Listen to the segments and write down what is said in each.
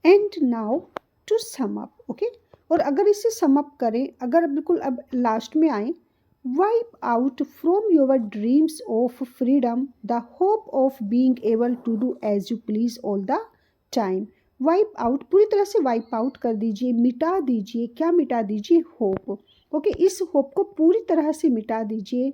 And now to sum up, okay. और अगर इसे सम अप करें, अगर बिल्कुल अब लास्ट में आए, wipe out from your dreams of freedom the hope of being able to do as you please all the time. Wipe out, पूरी तरह से वाइप आउट कर दीजिए, मिटा दीजिए। क्या मिटा दीजिए? Hope, okay. इस होप को पूरी तरह से मिटा दीजिए।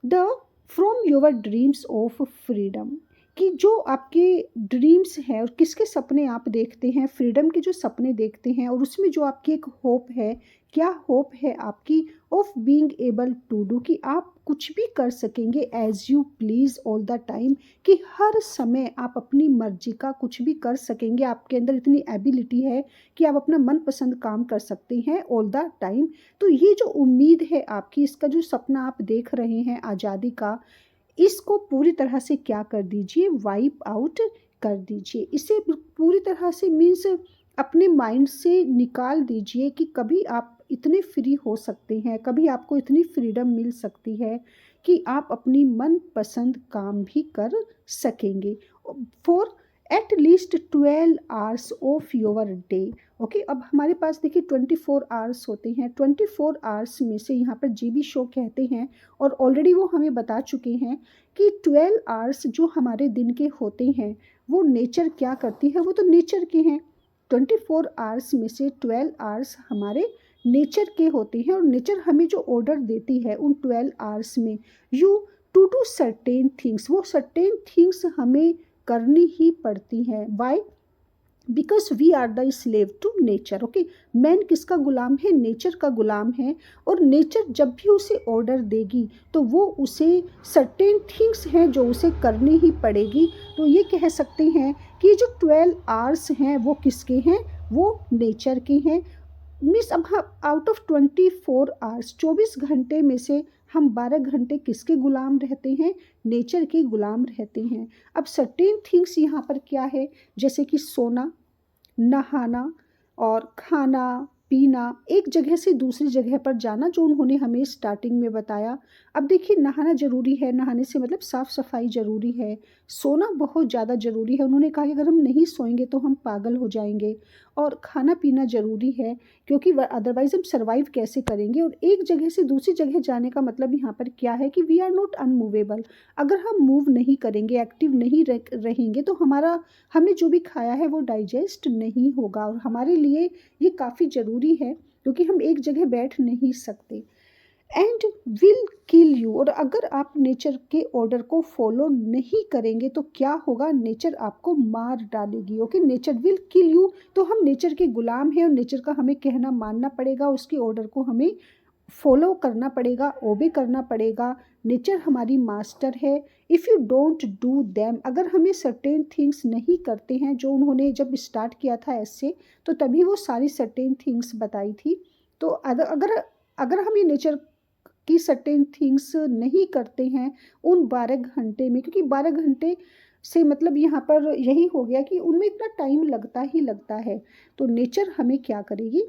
The from your dreams of freedom, कि जो आपके ड्रीम्स हैं और किसके सपने आप देखते हैं, फ्रीडम के जो सपने देखते हैं, और उसमें जो आपकी एक होप है, क्या होप है आपकी? Of being able to do, कि आप कुछ भी कर सकेंगे as you please all the time, कि हर समय आप अपनी मर्जी का कुछ भी कर सकेंगे। आपके अंदर इतनी एबिलिटी है कि आप अपना मनपसंद काम कर सकते हैं ऑल द टाइम। तो ये जो उम्मीद है आपकी, इसका जो सपना आप देख रहे हैं आज़ादी का, इसको पूरी तरह से क्या कर दीजिए? वाइप आउट कर दीजिए। इसे पूरी तरह से मीन्स अपने माइंड से निकाल दीजिए कि कभी आप इतने फ्री हो सकते हैं, कभी आपको इतनी फ्रीडम मिल सकती है कि आप अपनी मनपसंद काम भी कर सकेंगे for at least 12 hours of your day, okay. अब हमारे पास देखिए 24 आवर्स होते हैं। 24 आवर्स में से यहाँ पर जीबी शो कहते हैं, और ऑलरेडी वो हमें बता चुके हैं कि 12 आवर्स जो हमारे दिन के होते हैं, वो नेचर क्या करती है? वो तो नेचर के हैं। 24 आवर्स में से 12 आवर्स हमारे नेचर के होते हैं, और नेचर हमें जो ऑर्डर देती है उन 12 आवर्स में, you to do certain things, वो सर्टेन थिंग्स हमें करनी ही पड़ती हैं। Why? Because we are the slave to nature, okay. Man किसका गुलाम है? नेचर का गुलाम है। और नेचर जब भी उसे ऑर्डर देगी तो वो उसे सर्टेन थिंग्स हैं जो उसे करनी ही पड़ेगी। तो ये कह सकते हैं कि जो 12 आवर्स हैं वो किसके हैं? वो नेचर के हैं। मिस अब हम आउट ऑफ 24 आवर्स, 24 घंटे में से हम 12 घंटे किसके गुलाम रहते हैं? नेचर के गुलाम रहते हैं। अब सर्टेन थिंग्स यहाँ पर क्या है? जैसे कि सोना, नहाना और खाना पीना, एक जगह से दूसरी जगह पर जाना, जो उन्होंने हमें स्टार्टिंग में बताया। अब देखिए नहाना ज़रूरी है, नहाने से मतलब साफ़ सफाई ज़रूरी है। सोना बहुत ज़्यादा ज़रूरी है, उन्होंने कहा कि अगर हम नहीं सोएंगे तो हम पागल हो जाएंगे। और खाना पीना ज़रूरी है, क्योंकि अदरवाइज़ हम सर्वाइव कैसे करेंगे। और एक जगह से दूसरी जगह जाने का मतलब यहाँ पर क्या है कि वी आर नॉट अनमूवेबल। अगर हम मूव नहीं करेंगे, एक्टिव नहीं रहेंगे, तो हमारा हमने जो भी खाया है वो डाइजेस्ट नहीं होगा। और हमारे लिए ये काफ़ी ज़रूरी है, क्योंकि हम एक जगह बैठ नहीं सकते। एंड विल किल यू, और अगर आप नेचर के ऑर्डर को फॉलो नहीं करेंगे तो क्या होगा? नेचर आपको मार डालेगी, okay. Nature will kill you, तो हम नेचर के गुलाम हैं और नेचर का हमें कहना मानना पड़ेगा, उसके ऑर्डर को हमें फॉलो करना पड़ेगा, ओबे करना पड़ेगा। नेचर हमारी मास्टर है। If you don't do them, अगर हमें सर्टेन थिंग्स नहीं करते हैं, जो उन्होंने जब स्टार्ट किया था ऐसे, तो तभी वो सारी सर्टेन थिंग्स बताई थी। तो अगर अगर हम ये नेचर की सर्टेन थिंग्स नहीं करते हैं उन 12 घंटे में, क्योंकि 12 घंटे से मतलब यहाँ पर यही हो गया कि उनमें इतना टाइम लगता ही लगता है। तो नेचर हमें क्या करेगी?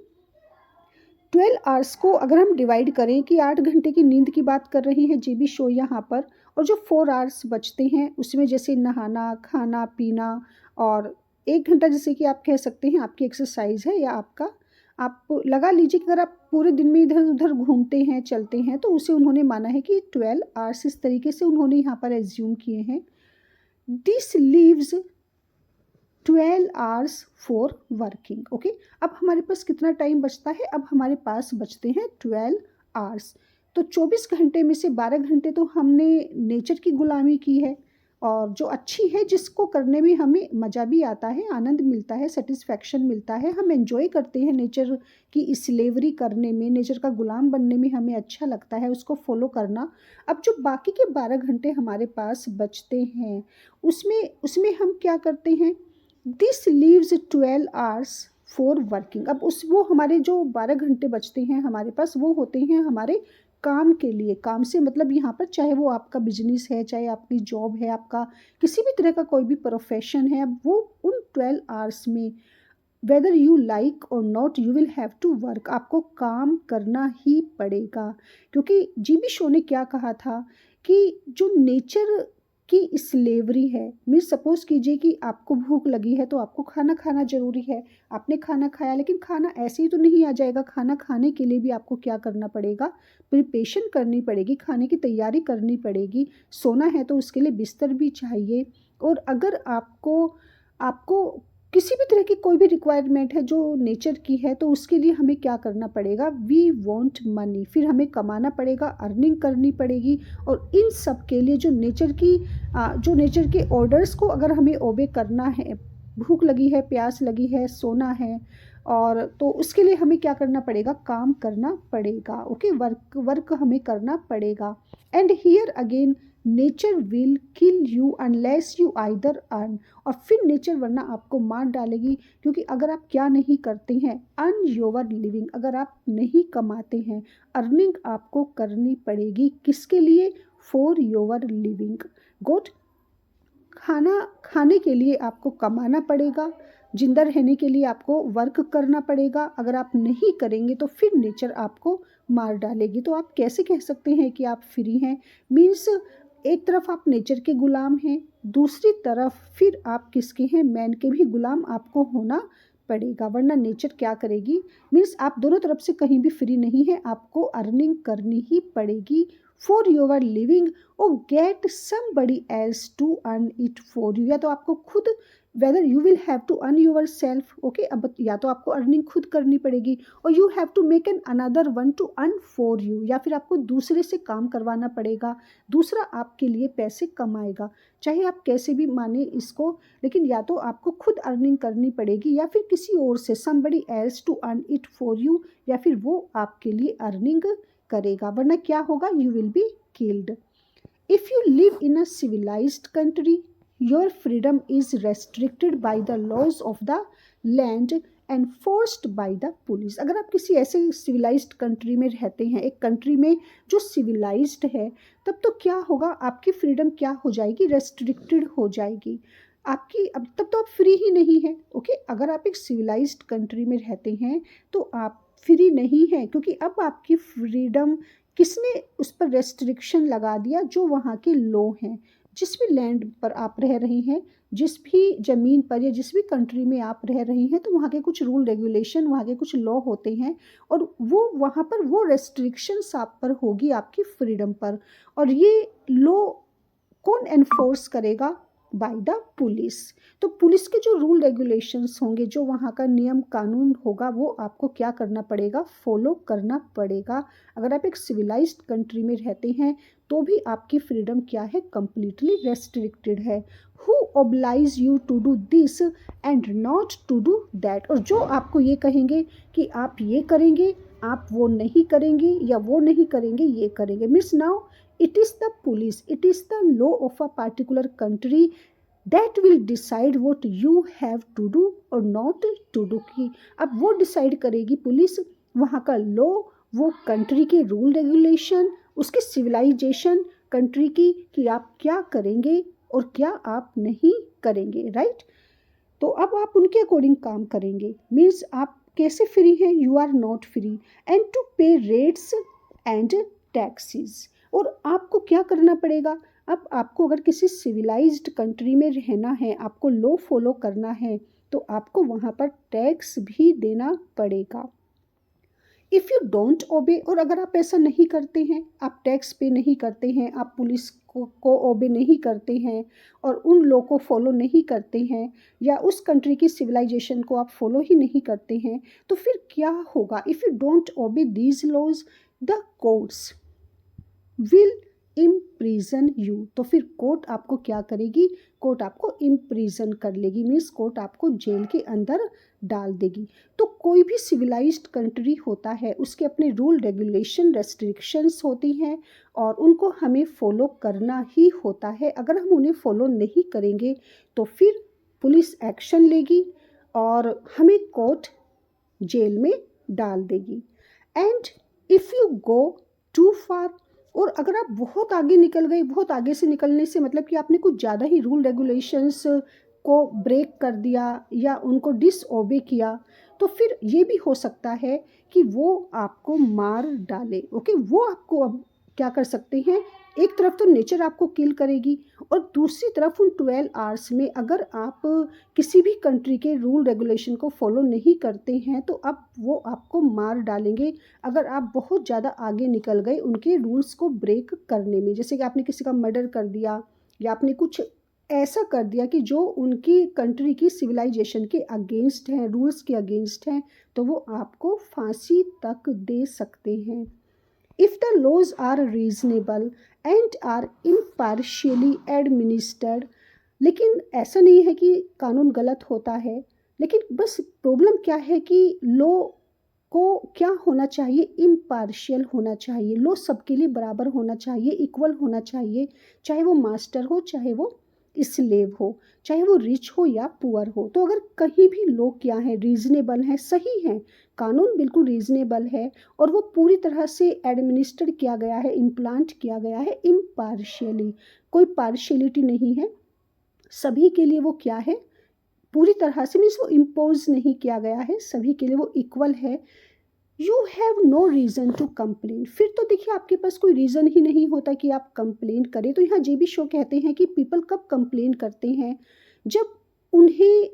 12 आवर्स को अगर हम डिवाइड करें कि 8 घंटे की नींद की बात कर रही है जीबी शो यहाँ पर, और जो 4 आवर्स बचते हैं उसमें जैसे नहाना, खाना पीना, और 1 घंटा जैसे कि आप कह सकते हैं आपकी एक्सरसाइज है, या आपका आप लगा लीजिए कि अगर आप पूरे दिन में इधर उधर घूमते हैं, चलते हैं, तो उसे उन्होंने माना है कि 12 आवर्स, इस तरीके से उन्होंने यहाँ पर एज्यूम किए हैं। This leaves 12 hours for working, okay. अब हमारे पास कितना टाइम बचता है? अब हमारे पास बचते हैं 12 आवर्स। तो 24 घंटे में से 12 घंटे तो हमने नेचर की गुलामी की है, और जो अच्छी है, जिसको करने में हमें मज़ा भी आता है, आनंद मिलता है, सेटिस्फैक्शन मिलता है, हम एंजॉय करते हैं नेचर की स्लेवरी करने में, नेचर का गुलाम बनने में हमें अच्छा लगता है उसको फॉलो करना। अब जो बाकी के 12 घंटे हमारे पास बचते हैं, उसमें उसमें हम क्या करते हैं? This leaves 12 hours for working. अब उस वो हमारे जो 12 घंटे बचते हैं हमारे पास, वो होते हैं हमारे काम के लिए। काम से मतलब यहाँ पर चाहे वो आपका बिजनेस है, चाहे आपकी जॉब है, आपका किसी भी तरह का कोई भी प्रोफेशन है, अब वो उन 12 आवर्स में वेदर यू लाइक और not you will have to work, आपको काम करना ही पड़ेगा। क्योंकि जीबी शो ने क्या कहा था कि जो नेचर कि स्लेवरी है। मीन्स सपोज कीजिए कि आपको भूख लगी है तो आपको खाना खाना जरूरी है। आपने खाना खाया, लेकिन खाना ऐसे ही तो नहीं आ जाएगा। खाना खाने के लिए भी आपको क्या करना पड़ेगा, प्रिपरेशन करनी पड़ेगी, खाने की तैयारी करनी पड़ेगी। सोना है तो उसके लिए बिस्तर भी चाहिए। और अगर आपको आपको किसी भी तरह की कोई भी रिक्वायरमेंट है जो नेचर की है, तो उसके लिए हमें क्या करना पड़ेगा, वी वॉन्ट मनी। फिर हमें कमाना पड़ेगा, अर्निंग करनी पड़ेगी। और इन सब के लिए जो नेचर के ऑर्डर्स को अगर हमें ओबे करना है, भूख लगी है, प्यास लगी है, सोना है, और तो उसके लिए हमें क्या करना पड़ेगा, काम करना पड़ेगा। ओके, वर्क वर्क हमें करना पड़ेगा। And here again nature will kill you unless you either earn. और फिर नेचर वरना आपको मार डालेगी, क्योंकि अगर आप क्या नहीं करते हैं, अर्न योर लिविंग, अगर आप नहीं कमाते हैं, अर्निंग आपको करनी पड़ेगी। किसके लिए, फॉर योर लिविंग। गुड। खाना खाने के लिए आपको कमाना पड़ेगा, जिंदा रहने के लिए आपको वर्क करना पड़ेगा। अगर आप नहीं करेंगे तो फिर नेचर आपको मार डालेगी। तो आप कैसे कह सकते हैं कि आप फ्री हैं। मीन्स एक तरफ आप नेचर के गुलाम हैं, दूसरी तरफ फिर आप किसके हैं, मैन के भी गुलाम आपको होना पड़ेगा, वरना नेचर क्या करेगी। मीन्स आप दोनों तरफ से कहीं भी फ्री नहीं है, आपको अर्निंग करनी ही पड़ेगी फॉर योर लिविंग, और get somebody else to earn it for you. या तो आपको खुद, whether you will have to earn yourself. Okay, अब या तो आपको अर्निंग खुद करनी पड़ेगी, और you have to make an another one to earn for you, या फिर आपको दूसरे से काम करवाना पड़ेगा, दूसरा आपके लिए पैसे कमाएगा। चाहे आप कैसे भी माने इसको, लेकिन या तो आपको खुद अर्निंग करनी पड़ेगी, या फिर किसी और से, somebody else to earn it for you, या फिर वो आपके लिए अर्निंग करेगा, वरना क्या होगा, you will be killed. If you live in a civilised country, your freedom is restricted by the laws of the land enforced by the police. अगर आप किसी ऐसे सिविलाइज्ड कंट्री में रहते हैं, एक कंट्री में जो सिविलाइज्ड है, तब तो क्या होगा, आपकी फ्रीडम क्या हो जाएगी, रेस्ट्रिक्टेड हो जाएगी आपकी। अब तब तो आप फ्री ही नहीं है। ओके, अगर आप एक सिविलाइज्ड कंट्री में रहते हैं तो आप फ्री नहीं है, क्योंकि अब आपकी फ्रीडम किसने उस पर रेस्ट्रिक्शन लगा दिया, जो वहाँ के लॉ हैं। जिस भी लैंड पर आप रह रहे हैं, जिस भी ज़मीन पर या जिस भी कंट्री में आप रह रहे हैं, तो वहाँ के कुछ रूल रेगुलेशन, वहाँ के कुछ लॉ होते हैं, और वो वहाँ पर वो रेस्ट्रिक्शंस आप पर होगी, आपकी फ्रीडम पर। और ये लॉ कौन एनफोर्स करेगा, बाय द पुलिस। तो पुलिस के जो रूल रेगुलेशंस होंगे, जो वहाँ का नियम कानून होगा, वो आपको क्या करना पड़ेगा, फॉलो करना पड़ेगा। अगर आप एक सिविलाइज्ड कंट्री में रहते हैं तो भी आपकी फ्रीडम क्या है, कंप्लीटली रेस्ट्रिक्टेड है। Who oblige you to do this and not to do that. और जो आपको ये कहेंगे कि आप ये करेंगे, आप वो नहीं करेंगे, या वो नहीं करेंगे, ये करेंगे। Means now it is the police, it is the law of a particular country that will decide what you have to do or not to do। की अब वो डिसाइड करेगी पुलिस, वहाँ का लॉ, वो कंट्री के रूल रेगुलेशन, उसके civilisation country की, कि आप क्या करेंगे और क्या आप नहीं करेंगे। राइट। तो अब आप उनके अकॉर्डिंग काम करेंगे। मीन्स आप कैसे फ्री हैं, you are not free. And to pay rates and taxes. और आपको क्या करना पड़ेगा, अब आपको अगर किसी सिविलाइज्ड कंट्री में रहना है, आपको लॉ फॉलो करना है, तो आपको वहाँ पर टैक्स भी देना पड़ेगा। इफ़ यू डोंट ओबे, और अगर आप ऐसा नहीं करते हैं, आप टैक्स पे नहीं करते हैं, आप पुलिस को ओबे नहीं करते हैं, और उन लॉ को फॉलो नहीं करते हैं, या उस कंट्री की सिविलाइजेशन को आप फॉलो ही नहीं करते हैं, तो फिर क्या होगा, if you don't obey these laws, the courts will imprison you. तो फिर कोर्ट आपको क्या करेगी, कोर्ट आपको इम्प्रीजन कर लेगी। मीन्स कोर्ट आपको जेल के अंदर डाल देगी। तो कोई भी सिविलाइज्ड कंट्री होता है, उसके अपने रूल रेगुलेशन रेस्ट्रिक्शंस होती हैं, और उनको हमें फॉलो करना ही होता है। अगर हम उन्हें फॉलो नहीं करेंगे तो फिर पुलिस एक्शन लेगी और हमें कोर्ट जेल में डाल देगी। And if you go too far, और अगर आप बहुत आगे निकल गए, बहुत आगे से निकलने से मतलब कि आपने कुछ ज़्यादा ही रूल रेगुलेशंस को ब्रेक कर दिया या उनको डिसओबे किया, तो फिर ये भी हो सकता है कि वो आपको मार डाले। ओके, वो आपको अब क्या कर सकते हैं, एक तरफ तो नेचर आपको किल करेगी और दूसरी तरफ उन 12 आवर्स में अगर आप किसी भी कंट्री के रूल रेगुलेशन को फॉलो नहीं करते हैं तो अब वो आपको मार डालेंगे अगर आप बहुत ज़्यादा आगे निकल गए उनके रूल्स को ब्रेक करने में। जैसे कि आपने किसी का मर्डर कर दिया या आपने कुछ ऐसा कर दिया कि जो उनकी कंट्री की सिविलाइजेशन के अगेंस्ट हैं, रूल्स के अगेंस्ट हैं, तो वो आपको फांसी तक दे सकते हैं। If the laws are reasonable and are impartially administered, लेकिन ऐसा नहीं है कि कानून गलत होता है, लेकिन बस प्रॉब्लम क्या है कि लॉ को क्या होना चाहिए, इम्पार्शियल होना चाहिए। लॉ सबके लिए बराबर होना चाहिए, इक्वल होना चाहिए, चाहे वो मास्टर हो, चाहे वो स्लेव हो, चाहे वो रिच हो या पुअर हो। तो अगर कहीं भी लॉ क्या है, रीजनेबल है, सही है, कानून बिल्कुल रीजनेबल है और वो पूरी तरह से एडमिनिस्टर किया गया है, इम्प्लांट किया गया है इम्पार्शियली, कोई पार्शियलिटी नहीं है, सभी के लिए वो क्या है, पूरी तरह से मीन्स वो इम्पोज नहीं किया गया है, सभी के लिए वो इक्वल है। You have no reason to complain. फिर तो देखिए आपके पास कोई रीज़न ही नहीं होता कि आप कंप्लेन करें। तो यहाँ जेबी शो कहते हैं कि पीपल कब कंप्लेन करते हैं, जब उन्हें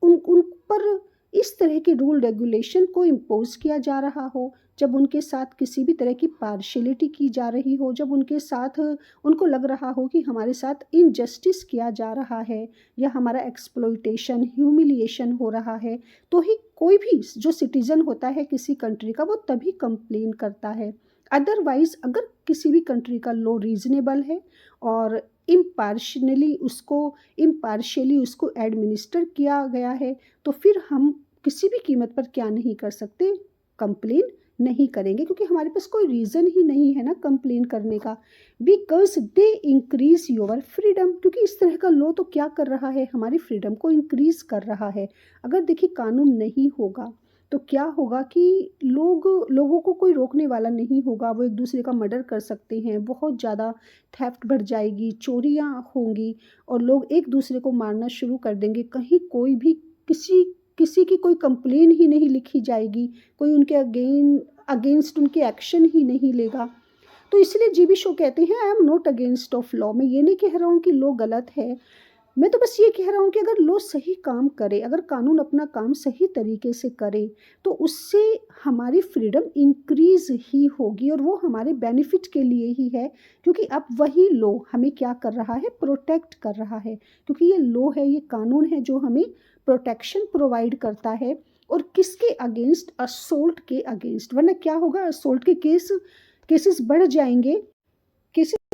उन पर इस तरह के रूल रेगुलेशन को इम्पोज किया जा रहा हो, जब उनके साथ किसी भी तरह की पार्शियलिटी की जा रही हो, जब उनके साथ उनको लग रहा हो कि हमारे साथ इनजस्टिस किया जा रहा है या हमारा एक्सप्लॉइटेशन, ह्यूमिलिएशन हो रहा है, तो ही कोई भी जो सिटीज़न होता है किसी कंट्री का वो तभी कंप्लेन करता है। अदरवाइज़ अगर किसी भी कंट्री का लॉ रीजनेबल है और इम्पार्शियली उसको एडमिनिस्टर किया गया है, तो फिर हम किसी भी कीमत पर क्या नहीं कर सकते, कंप्लेन नहीं करेंगे, क्योंकि हमारे पास कोई रीज़न ही नहीं है ना कंप्लेन करने का। Because they increase your freedom, क्योंकि इस तरह का लॉ तो क्या कर रहा है, हमारी फ्रीडम को इंक्रीज कर रहा है। अगर देखिए कानून नहीं होगा तो क्या होगा कि लोगों को कोई रोकने वाला नहीं होगा, वो एक दूसरे का मर्डर कर सकते हैं, बहुत ज़्यादा थेफ्ट बढ़ जाएगी, चोरियां होंगी और लोग एक दूसरे को मारना शुरू कर देंगे। कहीं कोई भी किसी किसी की कोई कंप्लेन ही नहीं लिखी जाएगी, कोई उनके अगेंस्ट उनके एक्शन ही नहीं लेगा। तो इसलिए जीबी शो कहते हैं I am not against of law. मैं ये नहीं कह रहा हूँ कि लॉ गलत है, मैं तो बस ये कह रहा हूँ कि अगर लॉ सही काम करे, अगर कानून अपना काम सही तरीके से करे, तो उससे हमारी फ्रीडम इंक्रीज ही होगी और वो हमारे बेनिफिट के लिए ही है। क्योंकि अब वही लॉ हमें क्या कर रहा है, प्रोटेक्ट कर रहा है, क्योंकि ये लॉ है, ये कानून है जो हमें प्रोटेक्शन प्रोवाइड करता है। और किसके अगेंस्ट, असोल्ट के अगेंस्ट, वरना क्या होगा, असोल्ट के केसेस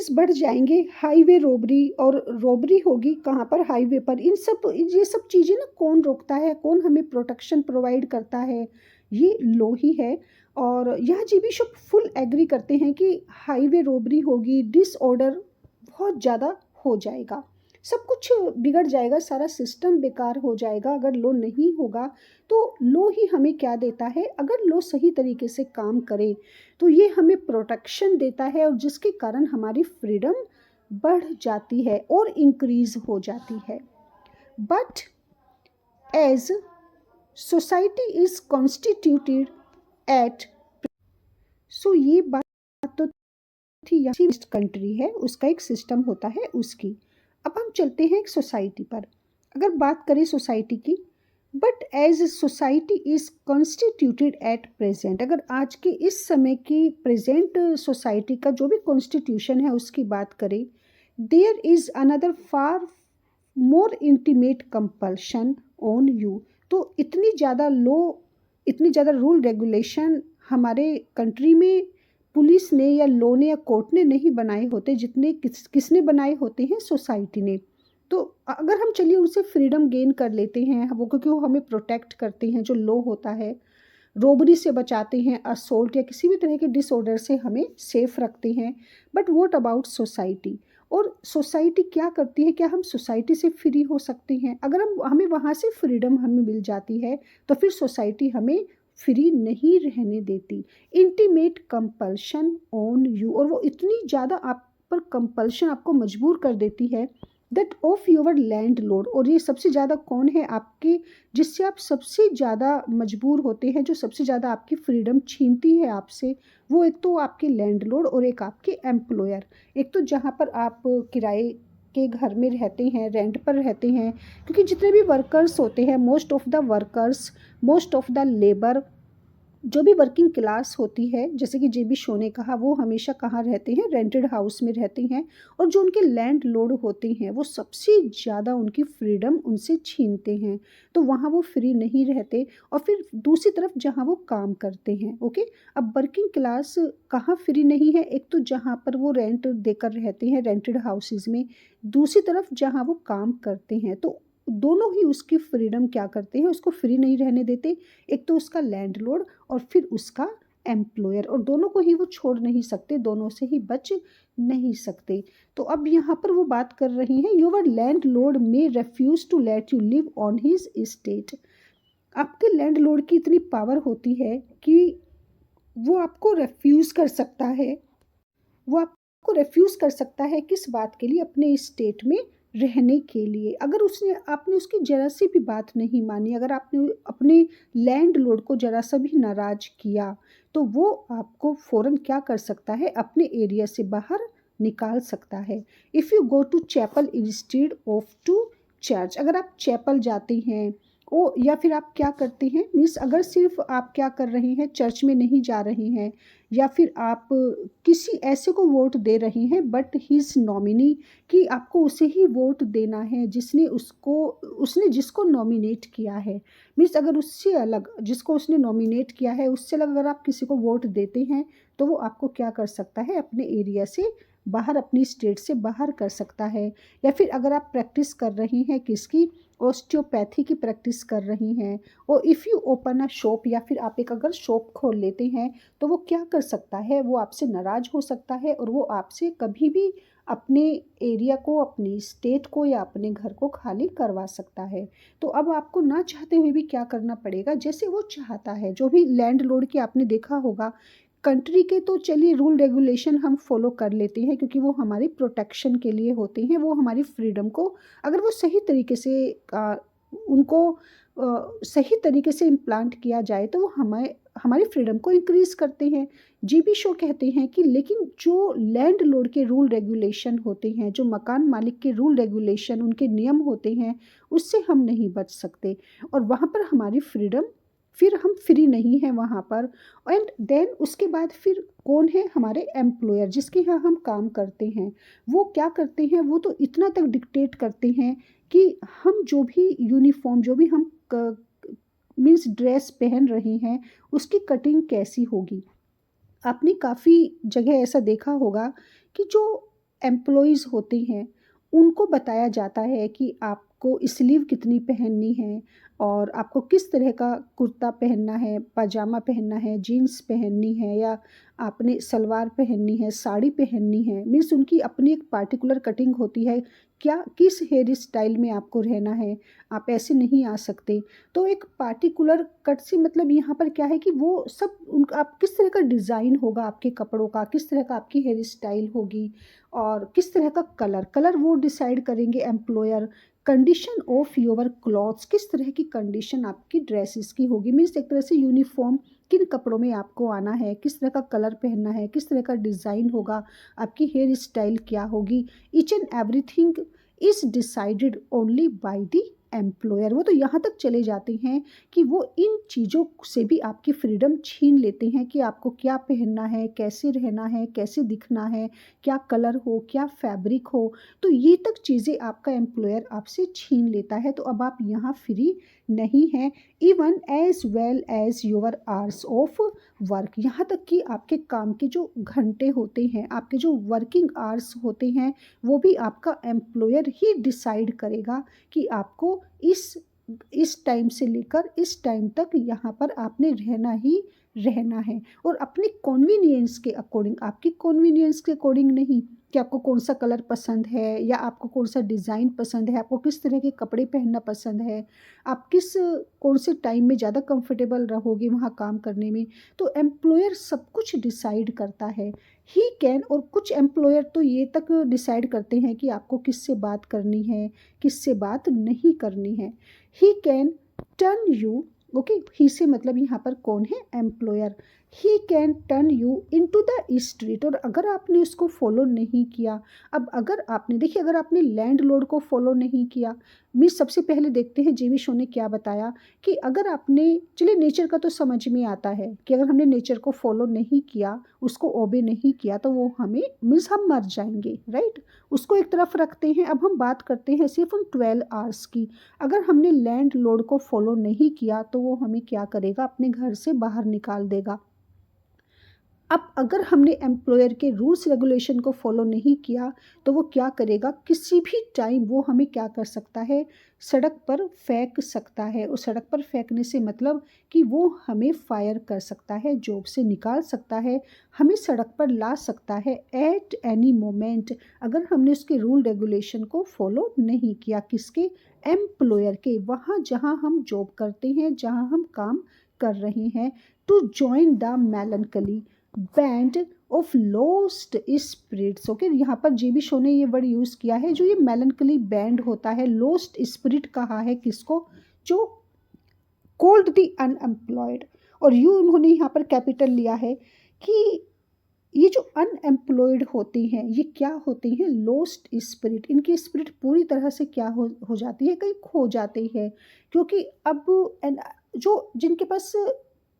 बढ़ जाएंगे, हाईवे रॉबरी, और रॉबरी होगी कहाँ पर, हाईवे पर। ये सब चीज़ें ना कौन रोकता है, कौन हमें प्रोटेक्शन प्रोवाइड करता है, ये लॉ ही है। और यहाँ जी भी सब फुल एग्री करते हैं कि हाईवे रॉबरी होगी, डिसऑर्डर बहुत ज़्यादा हो जाएगा, सब कुछ बिगड़ जाएगा, सारा सिस्टम बेकार हो जाएगा अगर लॉ नहीं होगा। तो लॉ ही हमें क्या देता है, अगर लॉ सही तरीके से काम करे तो ये हमें प्रोटेक्शन देता है और जिसके कारण हमारी फ्रीडम बढ़ जाती है और इंक्रीज हो जाती है। But as society is constituted at, so ये बात तो थी, यहाँ कंट्री है उसका एक सिस्टम होता है उसकी। अब हम चलते हैं एक सोसाइटी पर। अगर बात करें सोसाइटी की, but as society is constituted at present, अगर आज के इस समय की प्रेजेंट सोसाइटी का जो भी कॉन्स्टिट्यूशन है उसकी बात करें, there is another far more intimate compulsion on you. तो इतनी ज़्यादा रूल रेगुलेशन हमारे कंट्री में पुलिस ने या लॉ ने या कोर्ट ने नहीं बनाए होते, जितने किसने बनाए होते हैं, सोसाइटी ने। तो अगर हम चलिए उनसे फ्रीडम गेन कर लेते हैं वो, क्योंकि वो हमें प्रोटेक्ट करते हैं, जो लॉ होता है रोबरी से बचाते हैं, असोल्ट या किसी भी तरह के डिसऑर्डर से हमें सेफ रखते हैं। बट व्हाट अबाउट सोसाइटी, और सोसाइटी क्या करती है, क्या हम सोसाइटी से फ्री हो सकते हैं? अगर हमें वहाँ से फ्रीडम हमें मिल जाती है तो फिर सोसाइटी हमें फ्री नहीं रहने देती। इंटीमेट कंपल्शन ऑन यू, और वो इतनी ज़्यादा आप पर कंपल्शन, आपको मजबूर कर देती है that of your land Lord. और ये सबसे ज़्यादा कौन है आपके, जिससे आप सबसे ज़्यादा मजबूर होते हैं, जो सबसे ज़्यादा आपकी फ्रीडम छीनती है आपसे, वो एक तो आपके लैंड लॉर्ड और एक आपके एम्प्लॉयर। एक तो जहाँ पर आप किराए के घर में रहते हैं, रेंट पर रहते हैं, क्योंकि जितने भी वर्कर्स होते हैं, most of the workers, most of the labour, जो भी वर्किंग क्लास होती है, जैसे कि जेबी शो ने कहा, वो हमेशा कहाँ रहते हैं, रेंटेड हाउस में रहते हैं। और जो उनके लैंड लॉर्ड होते हैं वो सबसे ज़्यादा उनकी फ्रीडम उनसे छीनते हैं, तो वहाँ वो फ्री नहीं रहते। और फिर दूसरी तरफ जहाँ वो काम करते हैं, ओके, अब वर्किंग क्लास कहाँ फ्री नहीं है, एक तो जहाँ पर वो रेंट देकर रहते हैं रेंटेड हाउसेज में, दूसरी तरफ जहाँ वो काम करते हैं, तो दोनों ही उसकी फ्रीडम क्या करते हैं, उसको फ्री नहीं रहने देते। एक तो उसका लैंडलॉर्ड और फिर उसका एम्प्लॉयर, और दोनों को ही वो छोड़ नहीं सकते, दोनों से ही बच नहीं सकते। तो अब यहाँ पर वो बात कर रही हैं, your landlord may refuse to let you live on his estate. आपके लैंडलॉर्ड की इतनी पावर होती है कि वो आपको रेफ्यूज कर सकता है, वो आपको रेफ्यूज कर सकता है किस बात के लिए, अपने स्टेट में रहने के लिए। अगर उसने आपने उसकी जरा सी भी बात नहीं मानी, अगर आपने अपने लैंड लॉर्ड को जरा सा भी नाराज किया, तो वो आपको फौरन क्या कर सकता है, अपने एरिया से बाहर निकाल सकता है। If you go to chapel instead of to church, अगर आप चैपल जाते हैं, ओ या फिर आप क्या करते हैं, मीन्स अगर सिर्फ आप क्या कर रहे हैं, चर्च में नहीं जा रहे हैं, या फिर आप किसी ऐसे को वोट दे रही हैं बट हिज नॉमिनी, कि आपको उसे ही वोट देना है जिसने उसने जिसको नॉमिनेट किया है। मीन्स अगर उससे अलग, जिसको उसने नॉमिनेट किया है उससे अलग अगर आप किसी को वोट देते हैं, तो वो आपको क्या कर सकता है, अपने एरिया से बाहर, अपनी स्टेट से बाहर कर सकता है। या फिर अगर आप प्रैक्टिस कर रही हैं किसकी, ऑस्टियोपैथी की प्रैक्टिस कर रही हैं, और if you open a shop, या फिर आप एक अगर शॉप खोल लेते हैं, तो वो क्या कर सकता है, वो आपसे नाराज़ हो सकता है, और वो आपसे कभी भी अपने एरिया को, अपनी स्टेट को या अपने घर को खाली करवा सकता है। तो अब आपको ना चाहते हुए भी क्या करना पड़ेगा, जैसे वो चाहता है। जो भी लैंड लॉर्ड के आपने देखा होगा, कंट्री के तो चलिए रूल रेगुलेशन हम फॉलो कर लेते हैं, क्योंकि वो हमारी प्रोटेक्शन के लिए होते हैं, वो हमारी फ्रीडम को अगर वो सही तरीके से उनको सही तरीके से इम्प्लांट किया जाए, तो वो हमारी फ्रीडम को इंक्रीज़ करते हैं। जीबी शो कहते हैं कि लेकिन जो लैंड लॉर्ड के रूल रेगुलेशन होते हैं, जो मकान मालिक के रूल रेगुलेशन, उनके नियम होते हैं, उससे हम नहीं बच सकते, और वहाँ पर हमारी फ्रीडम, फिर हम फ्री नहीं हैं वहाँ पर। एंड देन उसके बाद फिर कौन है, हमारे एम्प्लॉयर, जिसके यहाँ हम काम करते हैं। वो क्या करते हैं, वो तो इतना तक डिक्टेट करते हैं कि हम जो भी यूनिफॉर्म, जो भी हम मीन्स ड्रेस पहन रहे हैं, उसकी कटिंग कैसी होगी। आपने काफ़ी जगह ऐसा देखा होगा कि जो एम्प्लॉयज़ होते हैं, उनको बताया जाता है कि आपको स्लीव कितनी पहननी है, और आपको किस तरह का कुर्ता पहनना है, पाजामा पहनना है, जीन्स पहननी है, या आपने सलवार पहननी है, साड़ी पहननी है। मीन्स उनकी अपनी एक पार्टिकुलर कटिंग होती है, क्या किस हेयर स्टाइल में आपको रहना है, आप ऐसे नहीं आ सकते। तो एक पार्टिकुलर कट से मतलब यहाँ पर क्या है कि वो सब उनका, आप किस तरह का डिज़ाइन होगा आपके कपड़ों का, किस तरह का आपकी हेयर स्टाइल होगी, और किस तरह का कलर कलर वो डिसाइड करेंगे employer. Condition of your clothes, किस तरह की कंडीशन आपकी ड्रेसेस की होगी, मीन्स एक तरह से यूनिफॉर्म, किन कपड़ों में आपको आना है, किस तरह का कलर पहनना है, किस तरह का डिज़ाइन होगा, आपकी हेयर स्टाइल क्या होगी। Each and everything is decided only by the employer. वो तो यहाँ तक चले जाते हैं कि वो इन चीज़ों से भी आपकी फ्रीडम छीन लेते हैं, कि आपको क्या पहनना है, कैसे रहना है, कैसे दिखना है, क्या कलर हो, क्या फैब्रिक हो। तो ये तक चीज़ें आपका एम्प्लॉयर आपसे छीन लेता है, तो अब आप यहाँ फ्री नहीं हैं। Even as well as your hours of work, यहाँ तक कि आपके काम के जो घंटे होते हैं, आपके जो वर्किंग आवर्स होते हैं, वो भी आपका एम्प्लॉयर ही डिसाइड करेगा कि आपको इस टाइम से लेकर इस टाइम तक यहाँ पर आपने रहना ही रहना है, और अपनी कॉन्वीनियंस के अकॉर्डिंग, आपकी कॉन्वीनियंस के अकॉर्डिंग नहीं कि आपको कौन सा कलर पसंद है या आपको कौन सा डिज़ाइन पसंद है, आपको किस तरह के कपड़े पहनना पसंद है, आप किस कौन से टाइम में ज़्यादा कंफर्टेबल रहोगे वहाँ काम करने में। तो एम्प्लॉयर सब कुछ डिसाइड करता है। ही कैन, और कुछ एम्प्लॉयर तो ये तक डिसाइड करते हैं कि आपको किससे बात करनी है, किससे बात नहीं करनी है। He can turn you, okay, he से मतलब यहाँ पर कौन है, employer. He can turn you into the street, और अगर आपने उसको फॉलो नहीं किया, अब अगर आपने, देखिए अगर आपने लैंडलॉर्ड को फॉलो नहीं किया, मीन्स सबसे पहले देखते हैं जेवी शो ने क्या बताया कि अगर आपने, चलिए नेचर का तो समझ में आता है कि अगर हमने नेचर को फॉलो नहीं किया, उसको ओबे नहीं किया, तो वो हमें, मीन्स हम मर जाएंगे, राइट। उसको एक तरफ रखते हैं। अब हम बात करते हैं सिर्फ उन 12 आवर्स की। अगर हमने लैंड लॉर्ड को फॉलो नहीं किया तो वो हमें क्या करेगा, अपने घर से बाहर निकाल देगा। अब अगर हमने एम्प्लॉयर के रूल्स रेगुलेशन को फॉलो नहीं किया तो वो क्या करेगा, किसी भी टाइम वो हमें क्या कर सकता है, सड़क पर फेंक सकता है। और सड़क पर फेंकने से मतलब कि वो हमें फायर कर सकता है, जॉब से निकाल सकता है, हमें सड़क पर ला सकता है एट एनी मोमेंट, अगर हमने उसके रूल रेगुलेशन को फॉलो नहीं किया। किसके, एम्प्लॉयर के, वहाँ जहाँ हम जॉब करते हैं, जहाँ हम काम कर रहे हैं। To join the melancholy band of lost spirits, okay, यहाँ पर जेबी शो ने ये वर्ड यूज़ किया है, जो ये मेलनकली बैंड होता है, लॉस्ट स्पिरिट कहा है किसको, जो कोल्ड द अनएम्प्लॉयड। और यू उन्होंने यहाँ पर कैपिटल लिया है कि ये जो अनएम्प्लॉयड होते हैं ये क्या होते हैं, लॉस्ट स्पिरिट। इनकी स्पिरिट पूरी तरह से क्या हो जाती है, कहीं खो जाती है। क्योंकि अब जो जिनके पास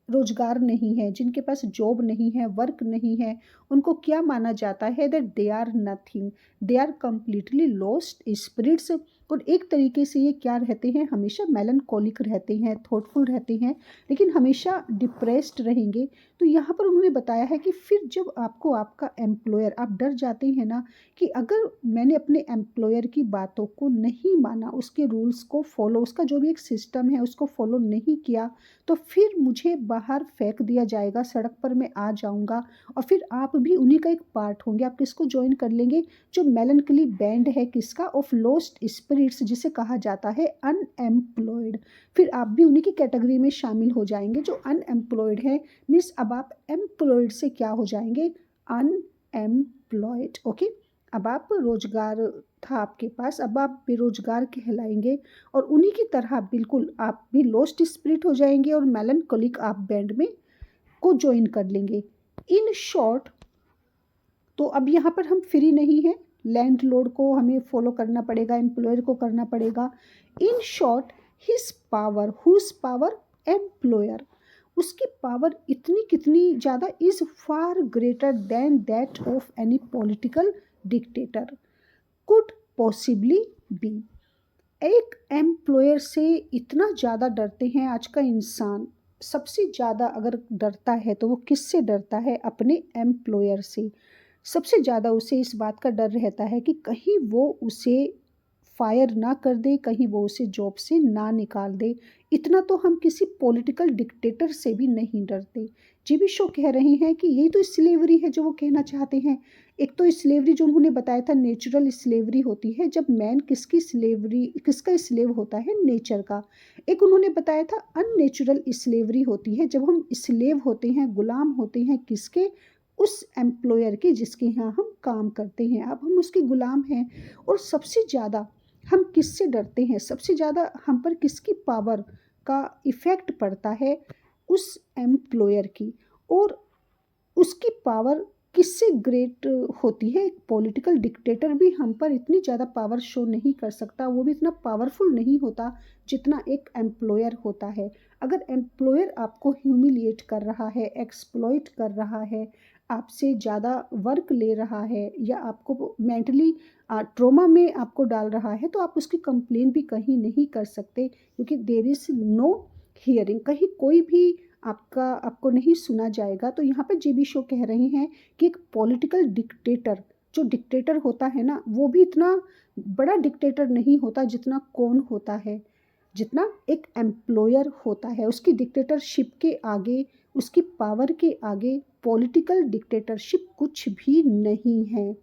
रोजगार नहीं है, जिनके पास जॉब नहीं है, वर्क नहीं है, उनको क्या माना जाता है, that they are nothing, they are completely lost spirits. और एक तरीके से ये क्या रहते हैं, हमेशा मेलनकोलिक रहते हैं, थॉटफुल रहते हैं, लेकिन हमेशा डिप्रेस्ड रहेंगे। तो यहाँ पर उन्होंने बताया है कि फिर जब आपको आपका एम्प्लॉयर, आप डर जाते हैं ना कि अगर मैंने अपने एम्प्लॉयर की बातों को नहीं माना, उसके रूल्स को फॉलो, उसका जो भी एक सिस्टम है उसको फॉलो नहीं किया, तो फिर मुझे बाहर फेंक दिया जाएगा, सड़क पर मैं आ जाऊंगा, और फिर आप भी उन्हीं का एक पार्ट होंगे। आप किसको ज्वाइन कर लेंगे, जो मेलनकली बैंड है किसका, ऑफ लॉस्ट स्पिरिट्स, जिसे कहा जाता है अनएम्प्लॉयड। फिर आप भी उन्हीं की कैटेगरी में शामिल हो जाएंगे जो अनएम्प्लॉयड है। मीन्स अब आप एम्प्लॉयड से क्या हो जाएंगे, अनएम्प्लॉयड, ओके। अब आप रोजगार था आपके पास, अब आप बेरोजगार कहलाएंगे, और उन्हीं की तरह बिल्कुल आप भी लॉस्ट स्पिरिट हो जाएंगे और मेलनकोलिक आप बैंड में को ज्वाइन कर लेंगे। इन शॉर्ट, तो अब यहाँ पर हम फ्री नहीं हैं, लैंडलॉर्ड को हमें फॉलो करना पड़ेगा, एम्प्लॉयर को करना पड़ेगा। In short, his power, whose power, employer, उसकी पावर इतनी कितनी ज़्यादा, is far greater than that of any political dictator could possibly be. एक एम्प्लॉयर से इतना ज़्यादा डरते हैं आज का इंसान। सबसे ज़्यादा अगर डरता है तो वो किससे डरता है, अपने एम्प्लॉयर से। सबसे ज़्यादा उसे इस बात का डर रहता है कि कहीं वो उसे फायर ना कर दे, कहीं वो उसे जॉब से ना निकाल दे। इतना तो हम किसी पॉलिटिकल डिक्टेटर से भी नहीं डरते। जीबी शो कह रहे हैं कि यही तो स्लेवरी है जो वो कहना चाहते हैं। एक तो स्लेवरी जो उन्होंने बताया था, नेचुरल स्लेवरी होती है, जब मैन किसकी स्लेवरी, किसका स्लेव होता है, नेचर का। एक उन्होंने बताया था अननेचुरल स्लेवरी होती है, जब हम स्लेव होते हैं, गुलाम होते हैं, किसके, उस एम्प्लॉयर के जिसके यहाँ हम काम करते हैं। अब हम उसके गुलाम हैं। और सबसे ज़्यादा हम किससे डरते हैं, सबसे ज़्यादा हम पर किसकी पावर का इफ़ेक्ट पड़ता है, उस एम्प्लॉयर की। और उसकी पावर किससे ग्रेट होती है, एक पॉलिटिकल डिक्टेटर भी हम पर इतनी ज़्यादा पावर शो नहीं कर सकता, वो भी इतना पावरफुल नहीं होता जितना एक एम्प्लॉयर होता है। अगर एम्प्लॉयर आपको ह्यूमिलिएट कर रहा है, एक्सप्लॉइट कर रहा है, आपसे ज़्यादा वर्क ले रहा है, या आपको मेंटली ट्रोमा में आपको डाल रहा है, तो आप उसकी कंप्लेन भी कहीं नहीं कर सकते, क्योंकि देयर इज़ नो हियरिंग, कहीं कोई भी आपको नहीं सुना जाएगा। तो यहाँ पे जेबी शो कह रहे हैं कि एक पॉलिटिकल डिक्टेटर, जो डिक्टेटर होता है ना, वो भी इतना बड़ा डिक्टेटर नहीं होता जितना कौन होता है, जितना एक एम्प्लॉयर होता है। उसकी डिक्टेटरशिप के आगे उसकी पावर के आगे पॉलिटिकल डिक्टेटरशिप कुछ भी नहीं है।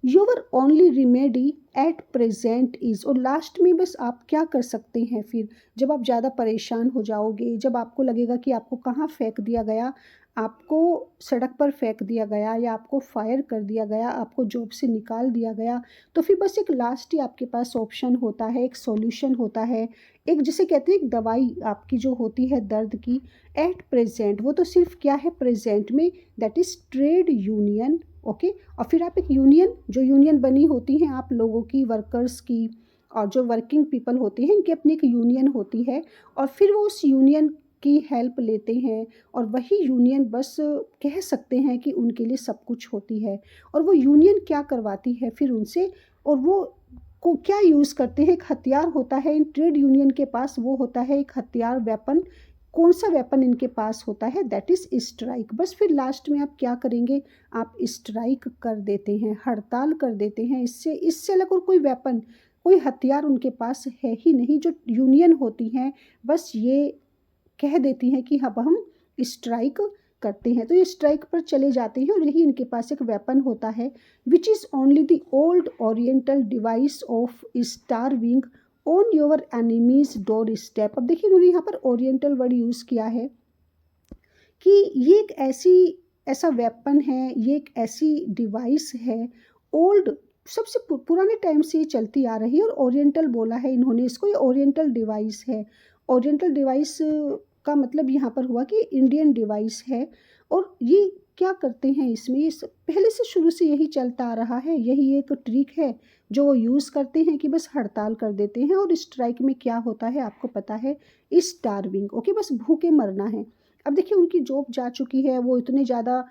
Your only remedy at present is, और लास्ट में बस आप क्या कर सकते हैं फिर, जब आप ज़्यादा परेशान हो जाओगे, जब आपको लगेगा कि आपको कहाँ फेंक दिया गया, आपको सड़क पर फेंक दिया गया या आपको फायर कर दिया गया, आपको जॉब से निकाल दिया गया, तो फिर बस एक लास्ट ही आपके पास ऑप्शन होता है, एक सॉल्यूशन होता है, एक जिसे कहते हैं एक दवाई आपकी जो होती है दर्द की, एट प्रेजेंट, वो तो सिर्फ क्या है प्रेजेंट में, that is trade union. Okay, और फिर आप एक यूनियन, जो यूनियन बनी होती हैं आप लोगों की, वर्कर्स की, और जो वर्किंग पीपल होती हैं इनकी अपनी एक यूनियन होती है, और फिर वो उस यूनियन की हेल्प लेते हैं, और वही यूनियन बस कह सकते हैं कि उनके लिए सब कुछ होती है। और वो यूनियन क्या करवाती है फिर उनसे, और वो को क्या यूज़ करते हैं, एक हथियार होता है इन ट्रेड यूनियन के पास, वो होता है एक हथियार, वेपन। कौन सा वेपन इनके पास होता है, दैट इज़ स्ट्राइक। बस फिर लास्ट में आप क्या करेंगे, आप स्ट्राइक कर देते हैं, हड़ताल कर देते हैं। इससे अलग और कोई वेपन, कोई हथियार उनके पास है ही नहीं। जो यूनियन होती हैं बस ये कह देती हैं कि अब हम स्ट्राइक करते हैं, तो ये स्ट्राइक पर चले जाते हैं, और यही इनके पास एक वेपन होता है, which is only the old oriental device of starving on your enemies door step. अब देखिए उन्होंने यहाँ पर ओरिएंटल वर्ड यूज़ किया है कि ये एक ऐसा वेपन है, ये एक ऐसी डिवाइस है, ओल्ड, सबसे पुराने टाइम से ये चलती आ रही है, और ओरिएंटल बोला है इन्होंने इसको, ये ओरिएंटल डिवाइस है। ओरिएंटल डिवाइस का मतलब यहाँ पर हुआ कि इंडियन डिवाइस है, और ये क्या करते हैं इसमें, ये पहले से शुरू से यही चलता आ रहा है, यही एक ट्रिक है जो वो यूज़ करते हैं कि बस हड़ताल कर देते हैं। और स्ट्राइक में क्या होता है आपको पता है, स्टारविंग, ओके, बस भूखे मरना है। अब देखिए उनकी जॉब जा चुकी है, वो इतने ज़्यादा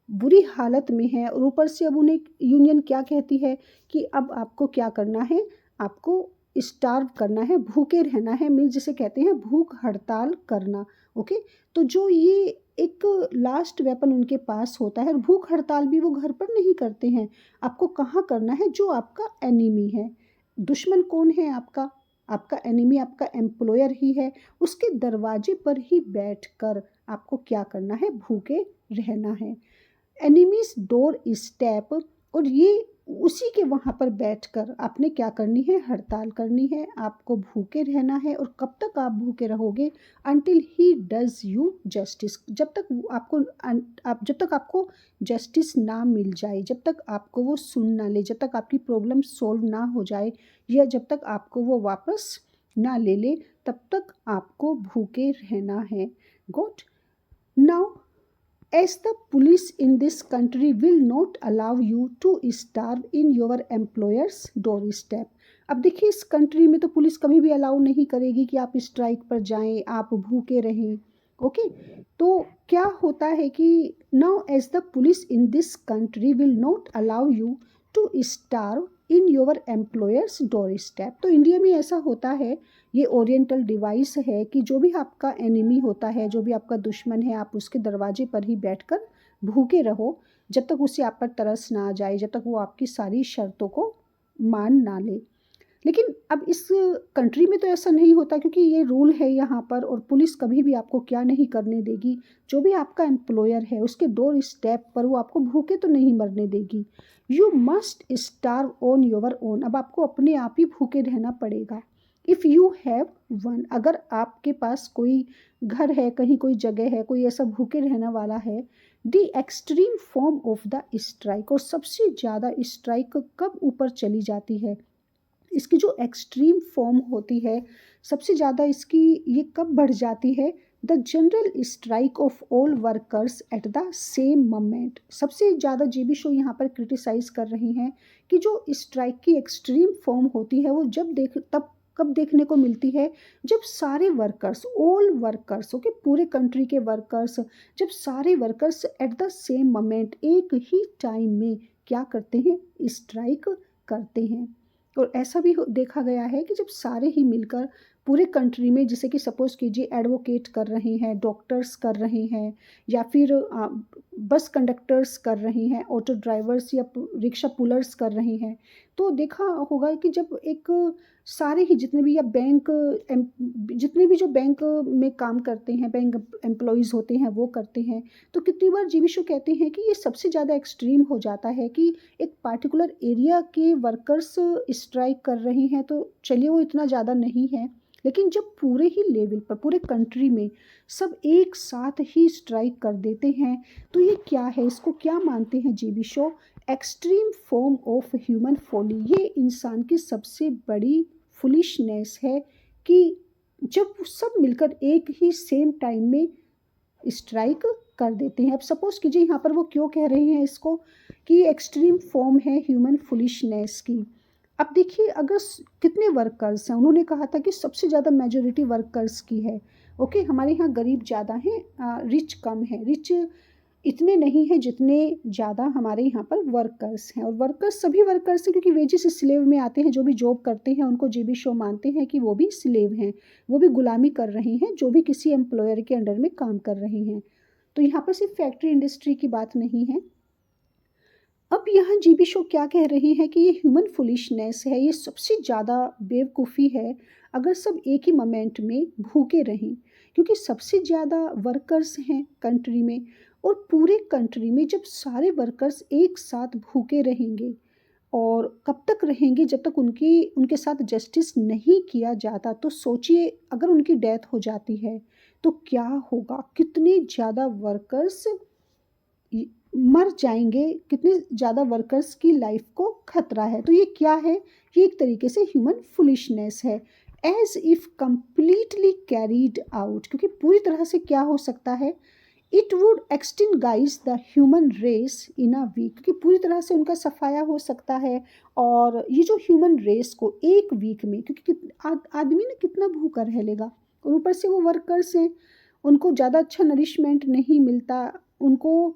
बुरी हालत में है, और ऊपर से अब उन्हें यूनियन क्या कहती है कि अब आपको क्या करना है, आपको स्टार्व करना है, भूखे रहना है, मीन्स जिसे कहते हैं भूख हड़ताल करना। ओके, तो जो ये एक लास्ट वेपन उनके पास होता है, और भूख हड़ताल भी वो घर पर नहीं करते हैं, आपको कहाँ करना है, जो आपका एनिमी है। दुश्मन कौन है आपका, आपका एनिमी आपका एम्प्लॉयर ही है, उसके दरवाजे पर ही बैठकर आपको क्या करना है, भूखे रहना है। एनिमीज डोर स्टेप, और ये उसी के वहाँ पर बैठकर आपने क्या करनी है, हड़ताल करनी है, आपको भूखे रहना है। और कब तक आप भूखे रहोगे, until he does you justice, जब तक जब तक आपको जस्टिस ना मिल जाए, जब तक आपको वो सुन ना ले, जब तक आपकी प्रॉब्लम सॉल्व ना हो जाए, या जब तक आपको वो वापस ना ले ले, तब तक आपको भूखे रहना है। Good, now as the police in this country will not allow you to starve in your employer's doorstep। अब देखिए इस कंट्री में तो पुलिस कभी भी अलाउ नहीं करेगी कि आप स्ट्राइक पर जाएं, आप भूखे रहें। ओके, तो क्या होता है कि now as the police in this country will not allow you to starve in your employers doorstep. तो इंडिया में ऐसा होता है, ये ओरिएंटल डिवाइस है कि जो भी आपका एनिमी होता है, जो भी आपका दुश्मन है, आप उसके दरवाजे पर ही बैठकर भूखे रहो, जब तक उसे आप पर तरस ना आ जाए, जब तक वो आपकी सारी शर्तों को मान ना ले। लेकिन अब इस कंट्री में तो ऐसा नहीं होता, क्योंकि ये रूल है यहाँ पर, और पुलिस कभी भी आपको क्या नहीं करने देगी, जो भी आपका एम्प्लॉयर है उसके डोर स्टेप पर वो आपको भूखे तो नहीं मरने देगी। You must starve on your own, अब आपको अपने आप ही भूखे रहना पड़ेगा। इफ़ यू हैव वन, अगर आपके पास कोई घर है, कहीं कोई जगह है, कोई ऐसा भूखे रहने वाला है। The extreme form of the strike, और सबसे ज़्यादा स्ट्राइक कब ऊपर चली जाती है, इसकी जो एक्सट्रीम फॉर्म होती है, सबसे ज़्यादा इसकी ये कब बढ़ जाती है, the general strike off all workers at the same moment. सबसे ज़्यादा जेबी शो यहाँ पर क्रिटिसाइज़ कर रही हैं कि जो स्ट्राइक की एक्सट्रीम फॉर्म होती है वो तब कब देखने को मिलती है, जब सारे वर्कर्स, ऑल वर्कर्स, ओके, पूरे कंट्री के वर्कर्स, जब सारे workers at the same moment, एक ही टाइम में क्या करते हैं, स्ट्राइक करते हैं। और ऐसा भी देखा गया है कि जब सारे ही मिलकर पूरे कंट्री में, जैसे कि सपोज़ कीजिए एडवोकेट कर रहे हैं, डॉक्टर्स कर रहे हैं, या फिर बस कंडक्टर्स कर रहे हैं, ऑटो ड्राइवर्स या रिक्शा पुलर्स कर रहे हैं। तो देखा होगा कि जब एक सारे ही जितने भी या बैंक जितने भी जो बैंक में काम करते हैं, बैंक एम्प्लॉयज़ होते हैं वो करते हैं, तो कितनी बार जीवी शो कहते हैं कि ये सबसे ज़्यादा एक्सट्रीम हो जाता है कि एक पार्टिकुलर एरिया के वर्कर्स स्ट्राइक कर रहे हैं तो चलिए वो इतना ज़्यादा नहीं है, लेकिन जब पूरे ही लेवल पर पूरे कंट्री में सब एक साथ ही स्ट्राइक कर देते हैं, तो ये क्या है, इसको क्या मानते हैं G B Shaw? Extreme form of human folly. ये इंसान की सबसे बड़ी फुलिशनेस है कि जब सब मिलकर एक ही सेम टाइम में स्ट्राइक कर देते हैं। अब सपोज कीजिए यहाँ पर वो क्यों कह रहे हैं इसको कि एक्सट्रीम फॉर्म है ह्यूमन फुलिशनेस की। अब देखिए अगर कितने वर्कर्स हैं, उन्होंने कहा था कि सबसे ज़्यादा मेजोरिटी वर्कर्स की है। ओके, हमारे यहाँ गरीब ज़्यादा हैं, रिच कम है। रिच इतने नहीं हैं जितने ज़्यादा हमारे यहाँ पर वर्कर्स हैं, और वर्कर्स सभी वर्कर्स हैं क्योंकि वेजेस स्लेव में आते हैं। जो भी जॉब करते हैं उनको जीबी शो मानते हैं कि वो भी स्लेव हैं, वो भी गुलामी कर रहे हैं, जो भी किसी एम्प्लॉयर के अंडर में काम कर रहे हैं। तो यहाँ पर सिर्फ फैक्ट्री इंडस्ट्री की बात नहीं है। अब यहाँ जीबी शो क्या कह रहे हैं कि ये ह्यूमन फुलिशनेस है, ये सबसे ज़्यादा बेवकूफ़ी है अगर सब एक ही मोमेंट में भूखे रहें, क्योंकि सबसे ज़्यादा वर्कर्स हैं कंट्री में, और पूरे कंट्री में जब सारे वर्कर्स एक साथ भूखे रहेंगे, और कब तक रहेंगे जब तक उनके साथ जस्टिस नहीं किया जाता, तो सोचिए अगर उनकी डेथ हो जाती है तो क्या होगा, कितने ज़्यादा वर्कर्स मर जाएंगे, कितने ज़्यादा वर्कर्स की लाइफ को खतरा है। तो ये क्या है, ये एक तरीके से ह्यूमन फुलिशनेस है, as if completely carried out. क्योंकि पूरी तरह से क्या हो सकता है, it would extinguish the human race in a week, क्योंकि पूरी तरह से उनका सफाया हो सकता है। और ये जो ह्यूमन रेस को एक वीक में, क्योंकि आदमी ना कितना भूखा रह लेगा, और ऊपर से वो वर्कर्स हैं, उनको ज़्यादा अच्छा नरिशमेंट नहीं मिलता, उनको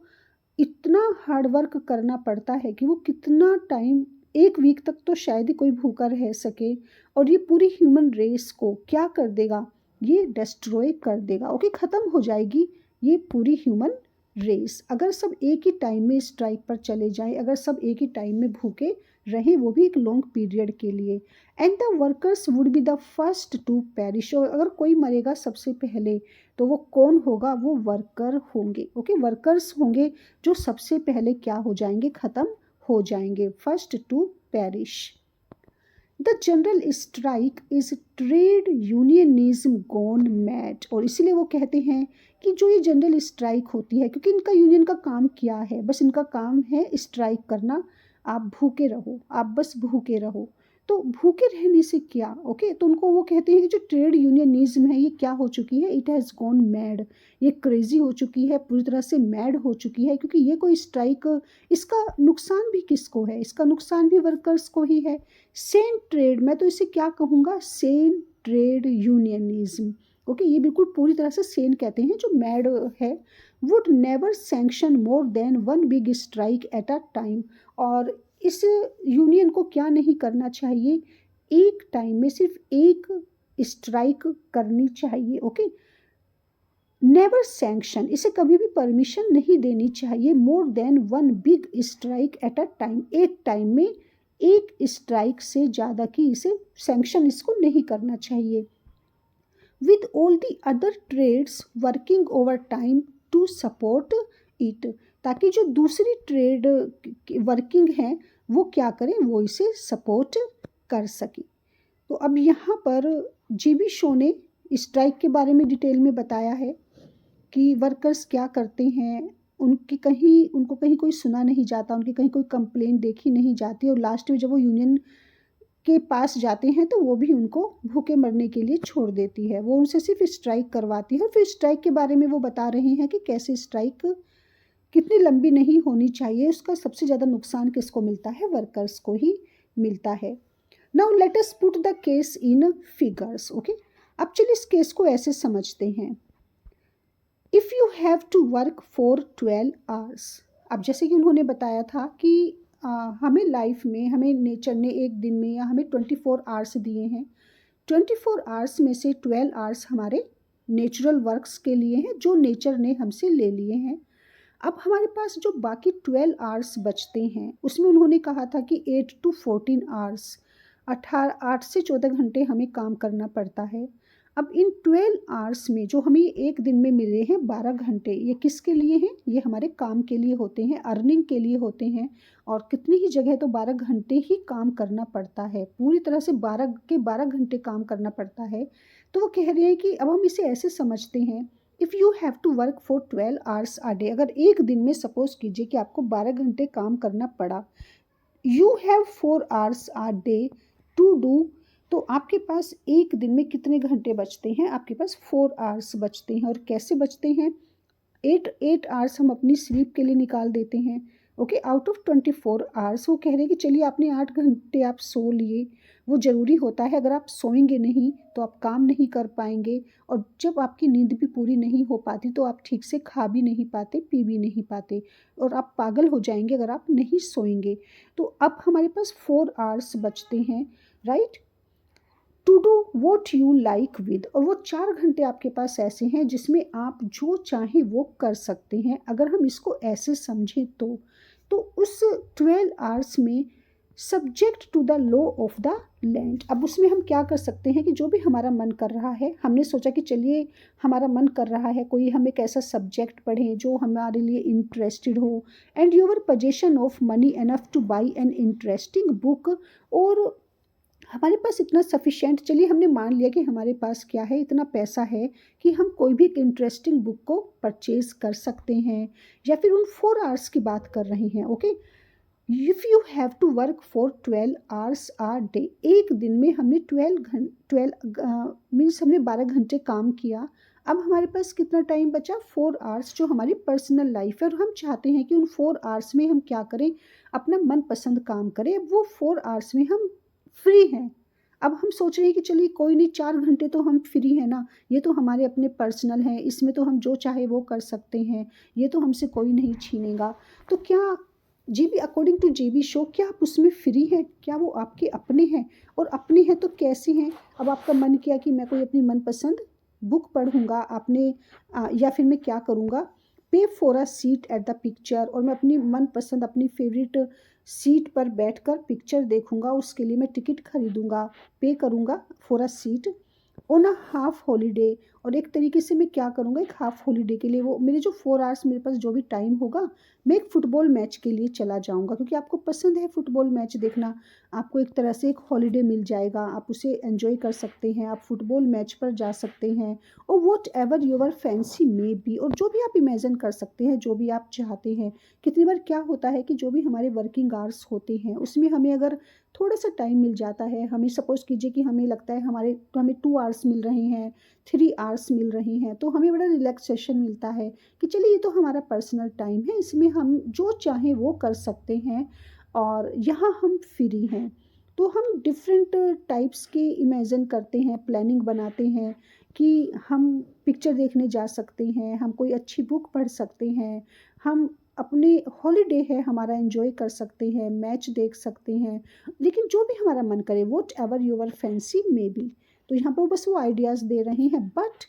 इतना हार्ड वर्क करना पड़ता है कि वो कितना टाइम, एक वीक तक तो शायद ही कोई भूखा रह सके, और ये पूरी ह्यूमन रेस को क्या कर देगा, ये डिस्ट्रॉय कर देगा। ओके, ख़त्म हो जाएगी ये पूरी ह्यूमन रेस अगर सब एक ही टाइम में स्ट्राइक पर चले जाएं, अगर सब एक ही टाइम में भूखे रहें, वो भी एक लॉन्ग पीरियड के लिए। And the workers would be the first to perish, और अगर कोई मरेगा सबसे पहले तो वो कौन होगा, वो वर्कर होंगे। ओके, वर्कर्स होंगे जो सबसे पहले क्या हो जाएंगे, ख़त्म हो जाएंगे, first to perish. The general strike is trade unionism gone mad, और इसीलिए वो कहते हैं कि जो ये जनरल स्ट्राइक होती है, क्योंकि इनका यूनियन का काम क्या है, बस इनका काम है स्ट्राइक करना, आप भूखे रहो, आप बस भूखे रहो। तो भूखे रहने से क्या, ओके, तो उनको वो कहते हैं कि जो ट्रेड यूनियनिज्म है ये क्या हो चुकी है, इट हैज़ गॉन मैड, ये क्रेजी हो चुकी है, पूरी तरह से मैड हो चुकी है। क्योंकि ये कोई स्ट्राइक, इसका नुकसान भी किसको है, इसका नुकसान भी वर्कर्स को ही है। सेम ट्रेड, मैं तो इसे क्या कहूँगा, सेम ट्रेड यूनियनिज्म। ओके, ये बिल्कुल पूरी तरह से सेन कहते हैं जो मैड है। Would never sanction more than one big strike at a time, और इस यूनियन को क्या नहीं करना चाहिए, एक टाइम में सिर्फ एक स्ट्राइक करनी चाहिए। ओके, नेवर सैंक्शन, इसे कभी भी परमिशन नहीं देनी चाहिए, more than one big strike at a time, एक टाइम में एक स्ट्राइक से ज़्यादा की इसे सैंक्शन इसको नहीं करना चाहिए। With all the other trades working overtime to support it, ताकि जो दूसरी ट्रेड वर्किंग हैं वो क्या करें, वो इसे सपोर्ट कर सकें। तो अब यहाँ पर जीबी शो ने स्ट्राइक के बारे में डिटेल में बताया है कि वर्कर्स क्या करते हैं, उनको कहीं कोई सुना नहीं जाता, उनकी कहीं कोई कंप्लेन देखी नहीं जाती, और लास्ट में जब वो यूनियन के पास जाते हैं तो वो भी उनको भूखे मरने के लिए छोड़ देती है, वो उनसे सिर्फ स्ट्राइक करवाती है। और फिर स्ट्राइक के बारे में वो बता रहे हैं कि कैसे स्ट्राइक कितनी लंबी नहीं होनी चाहिए, उसका सबसे ज़्यादा नुकसान किसको मिलता है, वर्कर्स को ही मिलता है। Now let us put the case in figures. Okay, अब चलिए इस केस को ऐसे समझते हैं। If you have to work for 12 hours, अब जैसे कि उन्होंने बताया था कि हमें लाइफ में, हमें नेचर ने एक दिन में या हमें 24 आवर्स दिए हैं, 24 आवर्स में से 12 आवर्स हमारे नेचुरल वर्क्स के लिए हैं जो नेचर ने हमसे ले लिए हैं। अब हमारे पास जो बाकी 12 आवर्स बचते हैं उसमें उन्होंने कहा था कि 8 to 14 आवर्स, 8 से 14 घंटे हमें काम करना पड़ता है। अब इन 12 आवर्स में जो हमें एक दिन में मिले हैं 12 घंटे, ये किसके लिए हैं? ये हमारे काम के लिए होते हैं, अर्निंग के लिए होते हैं। और कितनी ही जगह तो 12 घंटे ही काम करना पड़ता है, पूरी तरह से 12 घंटे काम करना पड़ता है। तो वो कह रहे हैं कि अब हम इसे ऐसे समझते हैं, if you have to work for 12 hours a day, अगर एक दिन में सपोज कीजिए कि आपको 12 घंटे काम करना पड़ा, you have 4 hours a day to do, तो आपके पास एक दिन में कितने घंटे बचते हैं? आपके पास 4 आवर्स बचते हैं। और कैसे बचते हैं? 8 आवर्स हम अपनी स्लीप के लिए निकाल देते हैं। ओके, आउट ऑफ 24 आवर्स वो कह रहे हैं कि चलिए आपने 8 घंटे आप सो लिए, वो ज़रूरी होता है। अगर आप सोएंगे नहीं तो आप काम नहीं कर पाएंगे, और जब आपकी नींद भी पूरी नहीं हो पाती तो आप ठीक से खा भी नहीं पाते, पी भी नहीं पाते, और आप पागल हो जाएंगे अगर आप नहीं सोएंगे। तो अब हमारे पास 4 आवर्स बचते हैं, right, to do what you like with. और वो 4 घंटे आपके पास ऐसे हैं जिसमें आप जो चाहें वो कर सकते हैं। अगर हम इसको ऐसे समझें तो उस 12 आवर्स में subject to the law of the land, अब उसमें हम क्या कर सकते हैं कि जो भी हमारा मन कर रहा है, हमने सोचा कि चलिए हमारा मन कर रहा है कोई हम एक ऐसा सब्जेक्ट पढ़ें जो हमारे लिए इंटरेस्टेड हो, and your possession of money enough two by an interesting book, और हमारे पास इतना सफिशिएंट, चलिए हमने मान लिया कि हमारे पास क्या है, इतना पैसा है कि हम कोई भी एक इंटरेस्टिंग बुक को परचेज कर सकते हैं, या फिर उन 4 आवर्स की बात कर रहे हैं। Okay, if you have to work for 12 hours a day, एक दिन में हमने 12 मीन्स हमने 12 घंटे काम किया। अब हमारे पास कितना टाइम बचा? 4 आवर्स, जो हमारी पर्सनल लाइफ है, और हम चाहते हैं कि उन 4 आवर्स में हम क्या करें, अपना मनपसंद काम करें। अब वो 4 आवर्स में हम फ्री हैं। अब हम सोच रहे हैं कि चलिए कोई नहीं, 4 घंटे तो हम फ्री हैं ना, ये तो हमारे अपने पर्सनल हैं, इसमें तो हम जो चाहे वो कर सकते हैं, ये तो हमसे कोई नहीं छीनेगा। तो क्या GB, according two GB show, क्या आप उसमें फ्री हैं? क्या वो आपके अपने हैं? और अपने हैं तो कैसे हैं? अब आपका मन किया कि मैं कोई अपनी मनपसंद बुक पढ़ूंगा, आपने या फिर मैं क्या करूँगा, पे for a seat at the picture, और मैं अपनी मनपसंद अपनी फेवरेट सीट पर बैठकर पिक्चर देखूंगा, उसके लिए मैं टिकट खरीदूंगा, पे करूंगा for a seat on a half holiday. और एक तरीके से मैं क्या करूँगा, एक हाफ हॉलीडे के लिए वो मेरे जो 4 आवर्स मेरे पास जो भी टाइम होगा, मैं एक फ़ुटबॉल मैच के लिए चला जाऊँगा, क्योंकि आपको पसंद है फ़ुटबॉल मैच देखना। आपको एक तरह से एक हॉलीडे मिल जाएगा, आप उसे एंजॉय कर सकते हैं, आप फ़ुटबॉल मैच पर जा सकते हैं, और what ever your fancy may be, और जो भी आप इमेजिन कर सकते हैं, जो भी आप चाहते हैं। कितनी बार क्या होता है कि जो भी हमारे वर्किंग आवर्स होते हैं उसमें हमें अगर थोड़ा सा टाइम मिल जाता है, हमें सपोज़ कीजिए कि हमें लगता है हमें 2 आवर्स मिल रहे हैं, 3 आवर्स मिल रहे हैं, तो हमें बड़ा रिलैक्सेशन मिलता है कि चलिए ये तो हमारा पर्सनल टाइम है, इसमें हम जो चाहें वो कर सकते हैं, और यहाँ हम फ्री हैं। तो हम डिफरेंट टाइप्स के इमेजिन करते हैं, प्लानिंग बनाते हैं कि हम पिक्चर देखने जा सकते हैं, हम कोई अच्छी बुक पढ़ सकते हैं, हम अपने हॉलीडे है हमारा एंजॉय कर सकते हैं, मैच देख सकते हैं, लेकिन जो भी हमारा मन करे, what ever your fancy may be. तो यहाँ पर बस वो आइडियाज़ दे रहे हैं, but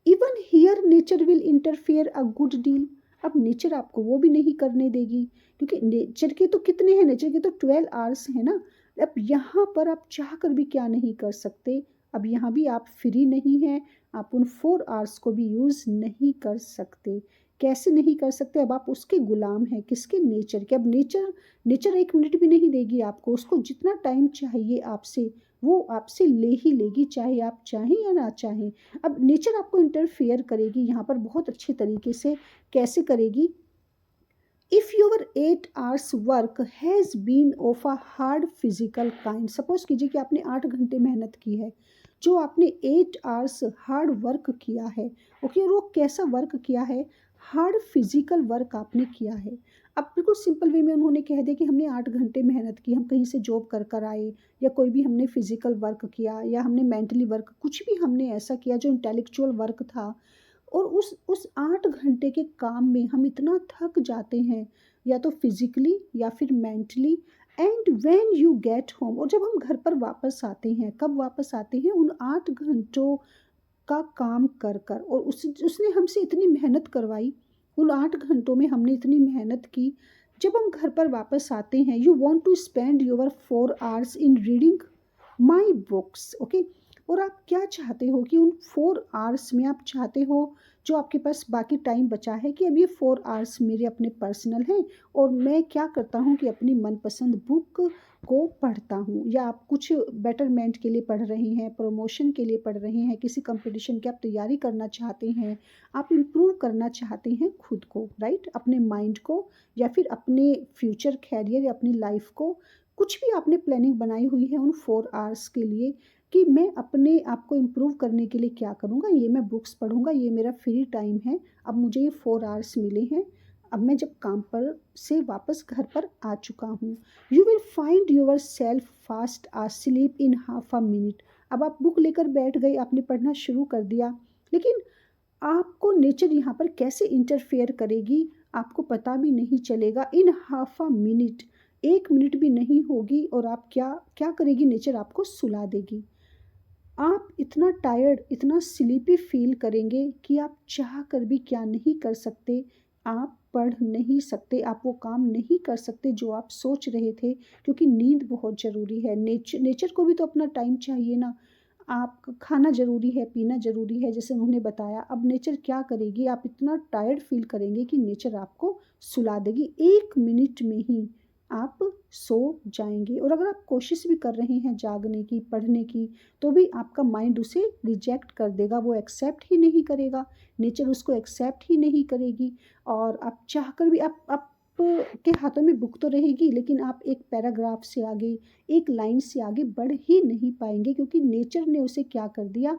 even here nature will interfere a good deal. अब नेचर आपको वो भी नहीं करने देगी, क्योंकि नेचर के तो कितने हैं, नेचर के तो 12 आवर्स हैं ना। अब यहाँ पर आप चाह कर भी क्या नहीं कर सकते, अब यहाँ भी आप फ्री नहीं हैं, आप उन 4 आवर्स को भी यूज़ नहीं कर सकते। कैसे नहीं कर सकते? अब आप उसके गुलाम हैं, किसके? नेचर के। अब नेचर नेचर 1 मिनट भी नहीं देगी आपको, उसको जितना टाइम चाहिए आपसे वो आपसे ले ही लेगी, चाहे आप चाहें या ना चाहें। अब नेचर आपको इंटरफेयर करेगी यहाँ पर बहुत अच्छे तरीके से। कैसे करेगी? If your 8 hours work has been of a hard physical kind, suppose कीजिए कि आपने 8 घंटे मेहनत की है, जो आपने 8 आवर्स हार्ड वर्क किया है, ओके, और वो कैसा वर्क किया है? हार्ड फिजिकल वर्क आपने किया है। अब बिल्कुल सिंपल वे में उन्होंने कह दिया कि हमने 8 घंटे मेहनत की, हम कहीं से जॉब कर कर आए, या कोई भी हमने फिजिकल वर्क किया, या हमने मेंटली वर्क, कुछ भी हमने ऐसा किया जो इंटेलेक्चुअल वर्क था, और उस 8 घंटे के काम में हम इतना थक जाते हैं, या तो फिजिकली या फिर mentally. And when you get home, और जब हम घर पर वापस आते हैं, कब वापस आते हैं? उन 8 घंटों का काम कर कर, और उसने हमसे इतनी मेहनत करवाई, उन 8 घंटों में हमने इतनी मेहनत की। जब हम घर पर वापस आते हैं, you want to spend your 4 hours in reading my books, okay. और आप क्या चाहते हो कि उन 4 आवर्स में आप चाहते हो, जो आपके पास बाकी टाइम बचा है, कि अब ये 4 आवर्स मेरे अपने पर्सनल हैं और मैं क्या करता हूँ कि अपनी मनपसंद बुक को पढ़ता हूँ। या आप कुछ बेटरमेंट के लिए पढ़ रहे हैं, प्रमोशन के लिए पढ़ रहे हैं, किसी कंपटीशन की आप तैयारी करना चाहते हैं, आप इम्प्रूव करना चाहते हैं खुद को, राइट, अपने माइंड को, या फिर अपने फ्यूचर कैरियर या अपनी लाइफ को। कुछ भी आपने प्लानिंग बनाई हुई है उन 4 आवर्स के लिए, कि मैं अपने आप को इम्प्रूव करने के लिए क्या करूँगा, ये मैं बुक्स पढ़ूँगा, ये मेरा फ्री टाइम है, अब मुझे ये 4 आवर्स मिले हैं, अब मैं जब काम पर से वापस घर पर आ चुका हूँ। You will find your self fast sleep in half a minute. अब आप बुक लेकर बैठ गए, आपने पढ़ना शुरू कर दिया, लेकिन आपको नेचर यहाँ पर कैसे इंटरफेयर करेगी आपको पता भी नहीं चलेगा। In half a minute, 1 minute भी नहीं होगी और आप क्या क्या करेगी, नेचर आपको सुला देगी। आप इतना टायर्ड, इतना स्लीपी फील करेंगे कि आप चाह कर भी क्या नहीं कर सकते, आप पढ़ नहीं सकते, आप वो काम नहीं कर सकते जो आप सोच रहे थे, क्योंकि नींद बहुत ज़रूरी है। नेचर को भी तो अपना टाइम चाहिए ना। आप खाना ज़रूरी है, पीना ज़रूरी है, जैसे उन्होंने बताया। अब नेचर क्या करेगी, आप इतना टायर्ड फील करेंगे कि नेचर आपको सुला देगी, 1 मिनट में ही आप सो जाएंगे। और अगर आप कोशिश भी कर रहे हैं जागने की, पढ़ने की, तो भी आपका माइंड उसे रिजेक्ट कर देगा, वो एक्सेप्ट ही नहीं करेगा, नेचर उसको एक्सेप्ट ही नहीं करेगी। और आप चाह कर भी आप के हाथों में बुक तो रहेगी, लेकिन आप एक पैराग्राफ से आगे, एक लाइन से आगे बढ़ ही नहीं पाएंगे, क्योंकि नेचर ने उसे क्या कर दिया,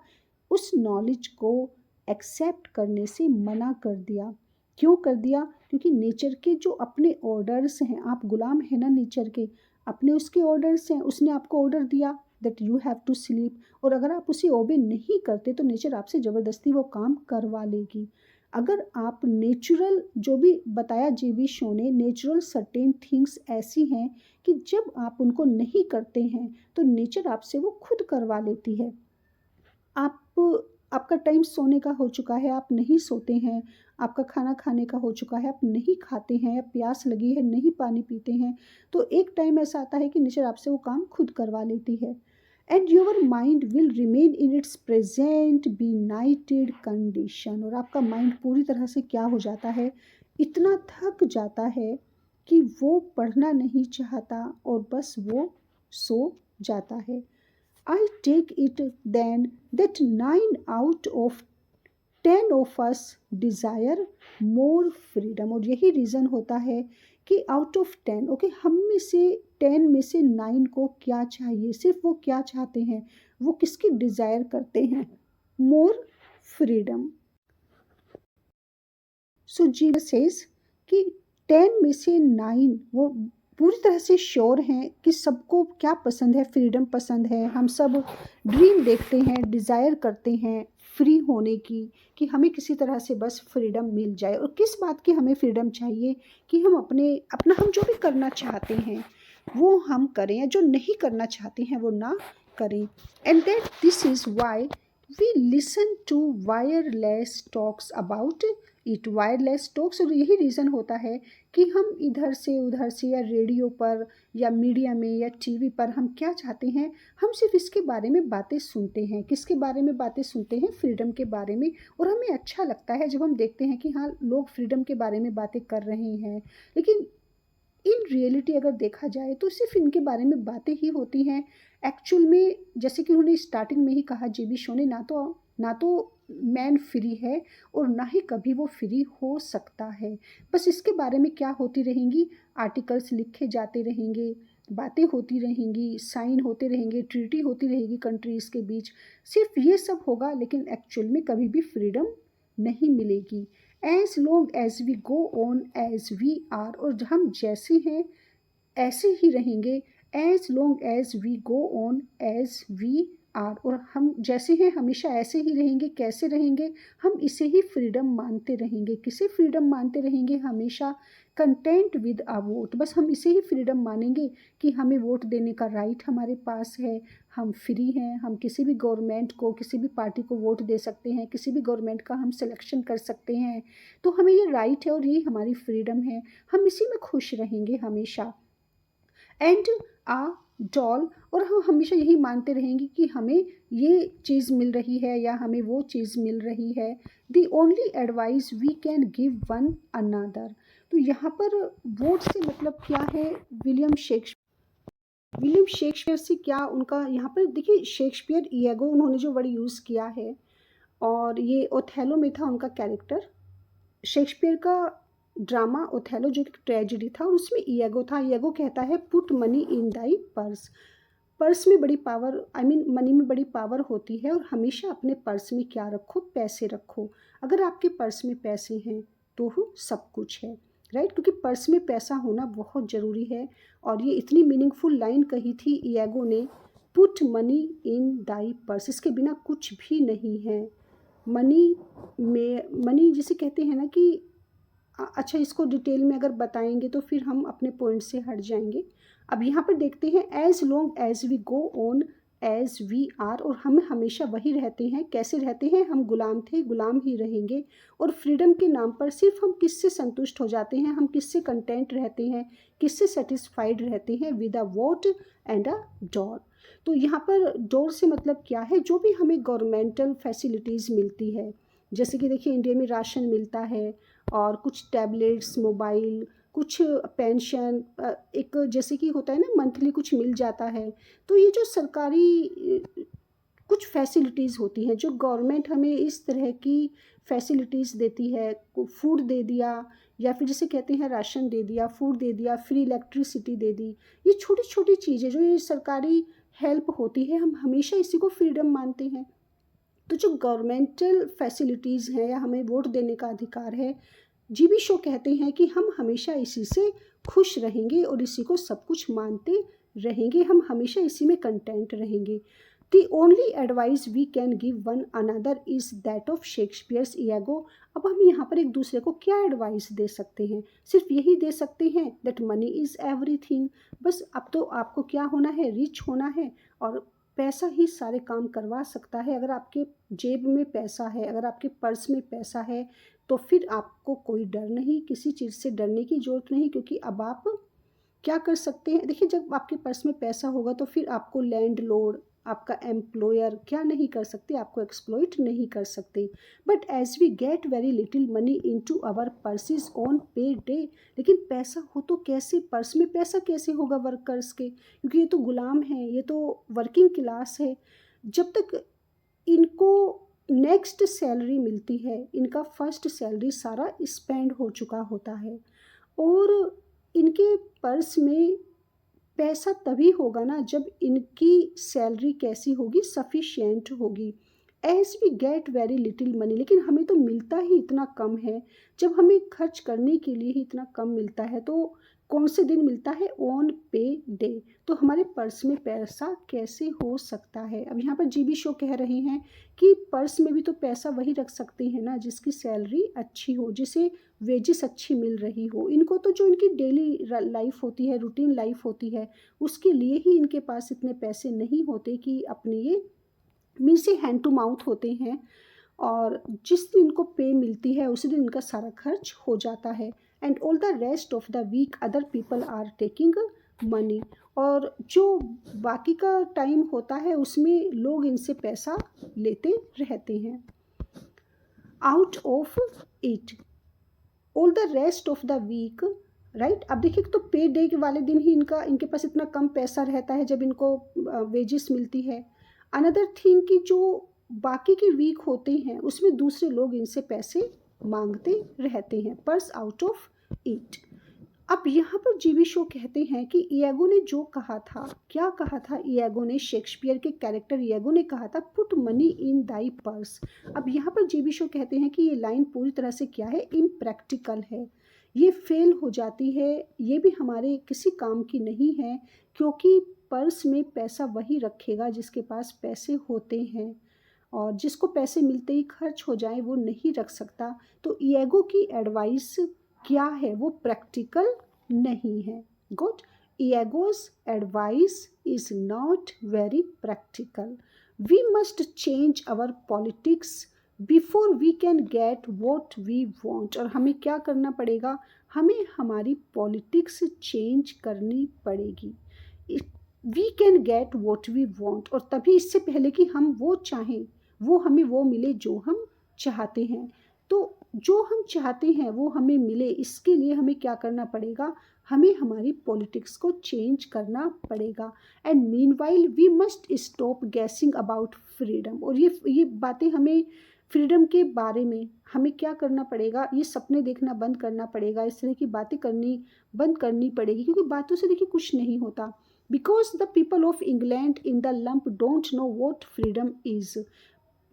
उस नॉलेज को एक्सेप्ट करने से मना कर दिया। क्यों कर दिया? क्योंकि नेचर के जो अपने ऑर्डर्स हैं, आप गुलाम हैं ना नेचर के, अपने उसके ऑर्डर्स हैं, उसने आपको ऑर्डर दिया that you have to sleep, और अगर आप उसे ओबे नहीं करते तो नेचर आपसे ज़बरदस्ती वो काम करवा लेगी। अगर आप नेचुरल, जो भी बताया जेबी शो ने, नेचुरल सर्टेन थिंग्स ऐसी हैं कि जब आप उनको नहीं करते हैं तो नेचर आपसे वो खुद करवा लेती है। आप आपका टाइम सोने का हो चुका है, आप नहीं सोते हैं, आपका खाना खाने का हो चुका है, आप नहीं खाते हैं, या प्यास लगी है, नहीं पानी पीते हैं, तो एक टाइम ऐसा आता है कि नेचर आपसे वो काम खुद करवा लेती है। And your mind will remain in its present benighted condition. और आपका माइंड पूरी तरह से क्या हो जाता है, इतना थक जाता है कि वो पढ़ना नहीं चाहता और बस वो सो जाता है। I take it then that 9 out of 10 of us desire more freedom। और यही रीज़न होता है कि आउट ऑफ 10, ओके, हम में से 10 में से 9 को क्या चाहिए, सिर्फ वो क्या चाहते हैं, वो किसकी डिज़ायर करते हैं, मोर फ्रीडम। सो जी सेज कि 10 में से 9 वो पूरी तरह से श्योर हैं कि सबको क्या पसंद है, फ्रीडम पसंद है। हम सब ड्रीम देखते हैं, डिज़ायर करते हैं फ्री होने की, कि हमें किसी तरह से बस फ्रीडम मिल जाए। और किस बात की हमें फ्रीडम चाहिए, कि हम अपना हम जो भी करना चाहते हैं वो हम करें, या जो नहीं करना चाहते हैं वो ना करें। And that this is why we listen to wireless talks about it. Wireless talks, और यही रीज़न होता है कि हम इधर से उधर से, या रेडियो पर, या मीडिया में, या टीवी पर, हम क्या चाहते हैं, हम सिर्फ इसके बारे में बातें सुनते हैं। किसके बारे में बातें सुनते हैं? फ्रीडम के बारे में। और हमें अच्छा लगता है जब हम देखते हैं कि हाँ, लोग फ्रीडम के बारे में बातें कर रहे हैं, लेकिन इन रियलिटी अगर देखा जाए तो सिर्फ इनके बारे में बातें ही होती हैं। एक्चुअल में, जैसे कि उन्होंने स्टार्टिंग में ही कहा जेबी शो ने, ना तो मैन फ्री है और ना ही कभी वो फ्री हो सकता है। बस इसके बारे में क्या होती रहेंगी, आर्टिकल्स लिखे जाते रहेंगे, बातें होती रहेंगी, साइन होते रहेंगे, ट्रीटी होती रहेगी कंट्रीज़ के बीच, सिर्फ ये सब होगा, लेकिन एक्चुअल में कभी भी फ्रीडम नहीं मिलेगी। As long as we go on as we are, और हम जैसे हैं ऐसे ही रहेंगे, as long as we go on as we are, और हम जैसे हैं हमेशा ऐसे ही रहेंगे। कैसे रहेंगे? हम इसे ही फ्रीडम मानते रहेंगे। किसे फ्रीडम मानते रहेंगे? हमेशा कंटेंट विद आ वोट। बस हम इसे ही फ्रीडम मानेंगे कि हमें वोट देने का राइट हमारे पास है, हम फ्री हैं, हम किसी भी गवर्नमेंट को, किसी भी पार्टी को वोट दे सकते हैं, किसी भी गवर्नमेंट का हम सिलेक्शन कर सकते हैं। तो हमें ये राइट है और ये हमारी फ्रीडम है, हम इसी में खुश रहेंगे हमेशा। एंड आ डॉल, और हम हमेशा यही मानते रहेंगे कि हमें ये चीज़ मिल रही है या हमें वो चीज़ मिल रही है। The only advice we can give one another. तो यहाँ पर वोट से मतलब क्या है? विलियम शेक्सपियर से क्या उनका यहाँ पर देखिए, शेक्सपियर ईगो उन्होंने जो वर्ड यूज़ किया है, और ये ओथेलो में था उनका कैरेक्टर। शेक्सपियर का ड्रामा ओथेलो जो एक ट्रेजेडी था, और उसमें ईगो था। ईगो कहता है put money in Dai purse. Purse में बड़ी पावर, आई मीन मनी में बड़ी पावर होती है, और हमेशा अपने पर्स में क्या रखो? पैसे रखो। अगर आपके पर्स में पैसे हैं तो सब कुछ है, राइट? क्योंकि पर्स में पैसा होना बहुत ज़रूरी है। और ये इतनी मीनिंगफुल लाइन कही थी ईगो ने, put money in Dai purse. इसके बिना कुछ भी नहीं है। मनी में, मनी जिसे कहते हैं ना कि अच्छा, इसको डिटेल में अगर बताएंगे तो फिर हम अपने पॉइंट से हट जाएंगे। अब यहाँ पर देखते हैं, as long as we go on as we are, और हम हमेशा वही रहते हैं। कैसे रहते हैं? हम गुलाम थे, गुलाम ही रहेंगे। और फ्रीडम के नाम पर सिर्फ हम किससे संतुष्ट हो जाते हैं? हम किससे कंटेंट रहते हैं? किससे सेटिस्फाइड रहते हैं? With a vote and a dole. तो यहाँ पर डॉर से मतलब क्या है? जो भी हमें गवर्नमेंटल फैसिलिटीज़ मिलती है, जैसे कि देखिए इंडिया में राशन मिलता है, और कुछ टैबलेट्स, मोबाइल, कुछ पेंशन, एक जैसे कि होता है ना मंथली कुछ मिल जाता है। तो ये जो सरकारी कुछ फैसिलिटीज़ होती हैं, जो गवर्नमेंट हमें इस तरह की फैसिलिटीज़ देती है, फूड दे दिया, या फिर जिसे कहते हैं राशन दे दिया, फूड दे दिया, फ्री इलेक्ट्रिसिटी दे दी। ये छोटी छोटी चीज़ें जो ये सरकारी हेल्प होती है, हम हमेशा इसी को फ्रीडम मानते हैं। तो जो गवर्नमेंटल फैसिलिटीज़ हैं या हमें वोट देने का अधिकार है, जीबी शो कहते हैं कि हम हमेशा इसी से खुश रहेंगे और इसी को सब कुछ मानते रहेंगे। हम हमेशा इसी में कंटेंट रहेंगे। The only advice we can give one another is that of Shakespeare's Iago. अब हम यहाँ पर एक दूसरे को क्या एडवाइस दे सकते हैं? सिर्फ यही दे सकते हैं दैट मनी इज़ एवरीथिंग। बस अब तो आपको क्या होना है? रिच होना है, और पैसा ही सारे काम करवा सकता है। अगर आपके जेब में पैसा है, अगर आपके पर्स में पैसा है, तो फिर आपको कोई डर नहीं, किसी चीज़ से डरने की ज़रूरत नहीं। क्योंकि अब आप क्या कर सकते हैं? देखिए, जब आपके पर्स में पैसा होगा तो फिर आपको लैंडलॉर्ड, आपका एम्प्लॉयर क्या नहीं कर सकते? आपको एक्सप्लॉइट नहीं कर सकते। But as we get very little money into our purses on payday. लेकिन पैसा हो तो कैसे? पर्स में पैसा कैसे होगा वर्कर्स के? क्योंकि ये तो गुलाम हैं, ये तो वर्किंग क्लास है। जब तक इनको नेक्स्ट सैलरी मिलती है, इनका फर्स्ट सैलरी सारा स्पेंड हो चुका होता है, और इनके पर्स में पैसा तभी होगा ना जब इनकी सैलरी कैसी होगी? सफिशिएंट होगी। As we get very little money, लेकिन हमें तो मिलता ही इतना कम है। जब हमें खर्च करने के लिए ही इतना कम मिलता है, तो कौन से दिन मिलता है? ऑन पे डे। तो हमारे पर्स में पैसा कैसे हो सकता है? अब यहाँ पर जीबी शो कह रहे हैं कि पर्स में भी तो पैसा वही रख सकते हैं ना जिसकी सैलरी अच्छी हो, जिसे वेजेस अच्छी मिल रही हो। इनको तो जो इनकी डेली लाइफ होती है, रूटीन लाइफ होती है, उसके लिए ही इनके पास इतने पैसे नहीं होते कि अपने ये मीन से हैंड टू माउथ होते हैं। और जिस दिन इनको पे मिलती है उसी दिन इनका सारा खर्च हो जाता है। And all the rest of the week other people are taking money. और जो बाकी का टाइम होता है उसमें लोग इनसे पैसा लेते रहते हैं। Out of it all the rest of the week, right? अब देखिए, तो पे डे के वाले दिन ही इनके पास इतना कम पैसा रहता है जब इनको वेजेस मिलती है। अनदर थिंग कि जो बाकी के वीक होते हैं उसमें दूसरे लोग इनसे पैसे मांगते रहते हैं। Purse out of it. अब यहाँ पर जीवी शो कहते हैं कि ईगो ने जो कहा था, क्या कहा था ईगो ने? शेक्सपियर के कैरेक्टर ईगो ने कहा था put money in Dai purse. अब यहाँ पर जीवी शो कहते हैं कि ये लाइन पूरी तरह से क्या है? इम्प्रैक्टिकल है, ये फेल हो जाती है, ये भी हमारे किसी काम की नहीं है। क्योंकि पर्स में पैसा वही रखेगा जिसके पास पैसे होते हैं, और जिसको पैसे मिलते ही खर्च हो जाए वो नहीं रख सकता। तो ईगो की एडवाइस क्या है, वो प्रैक्टिकल नहीं है। Good. ईगो's advice is not very practical. We must change our politics before we can get what we want. और हमें क्या करना पड़ेगा, हमें हमारी पॉलिटिक्स चेंज करनी पड़ेगी। We can get what we want, और तभी, इससे पहले कि हम वो चाहें, वो हमें वो मिले जो हम चाहते हैं। तो जो हम चाहते हैं वो हमें मिले, इसके लिए हमें क्या करना पड़ेगा, हमें हमारी पॉलिटिक्स को चेंज करना पड़ेगा। And meanwhile we must stop gassing about freedom. और ये बातें हमें, फ्रीडम के बारे में हमें क्या करना पड़ेगा, ये सपने देखना बंद करना पड़ेगा, इस तरह की बातें करनी बंद करनी पड़ेगी, क्योंकि बातों से देखिए कुछ नहीं होता। Because the people of England in the lump don't know what freedom is.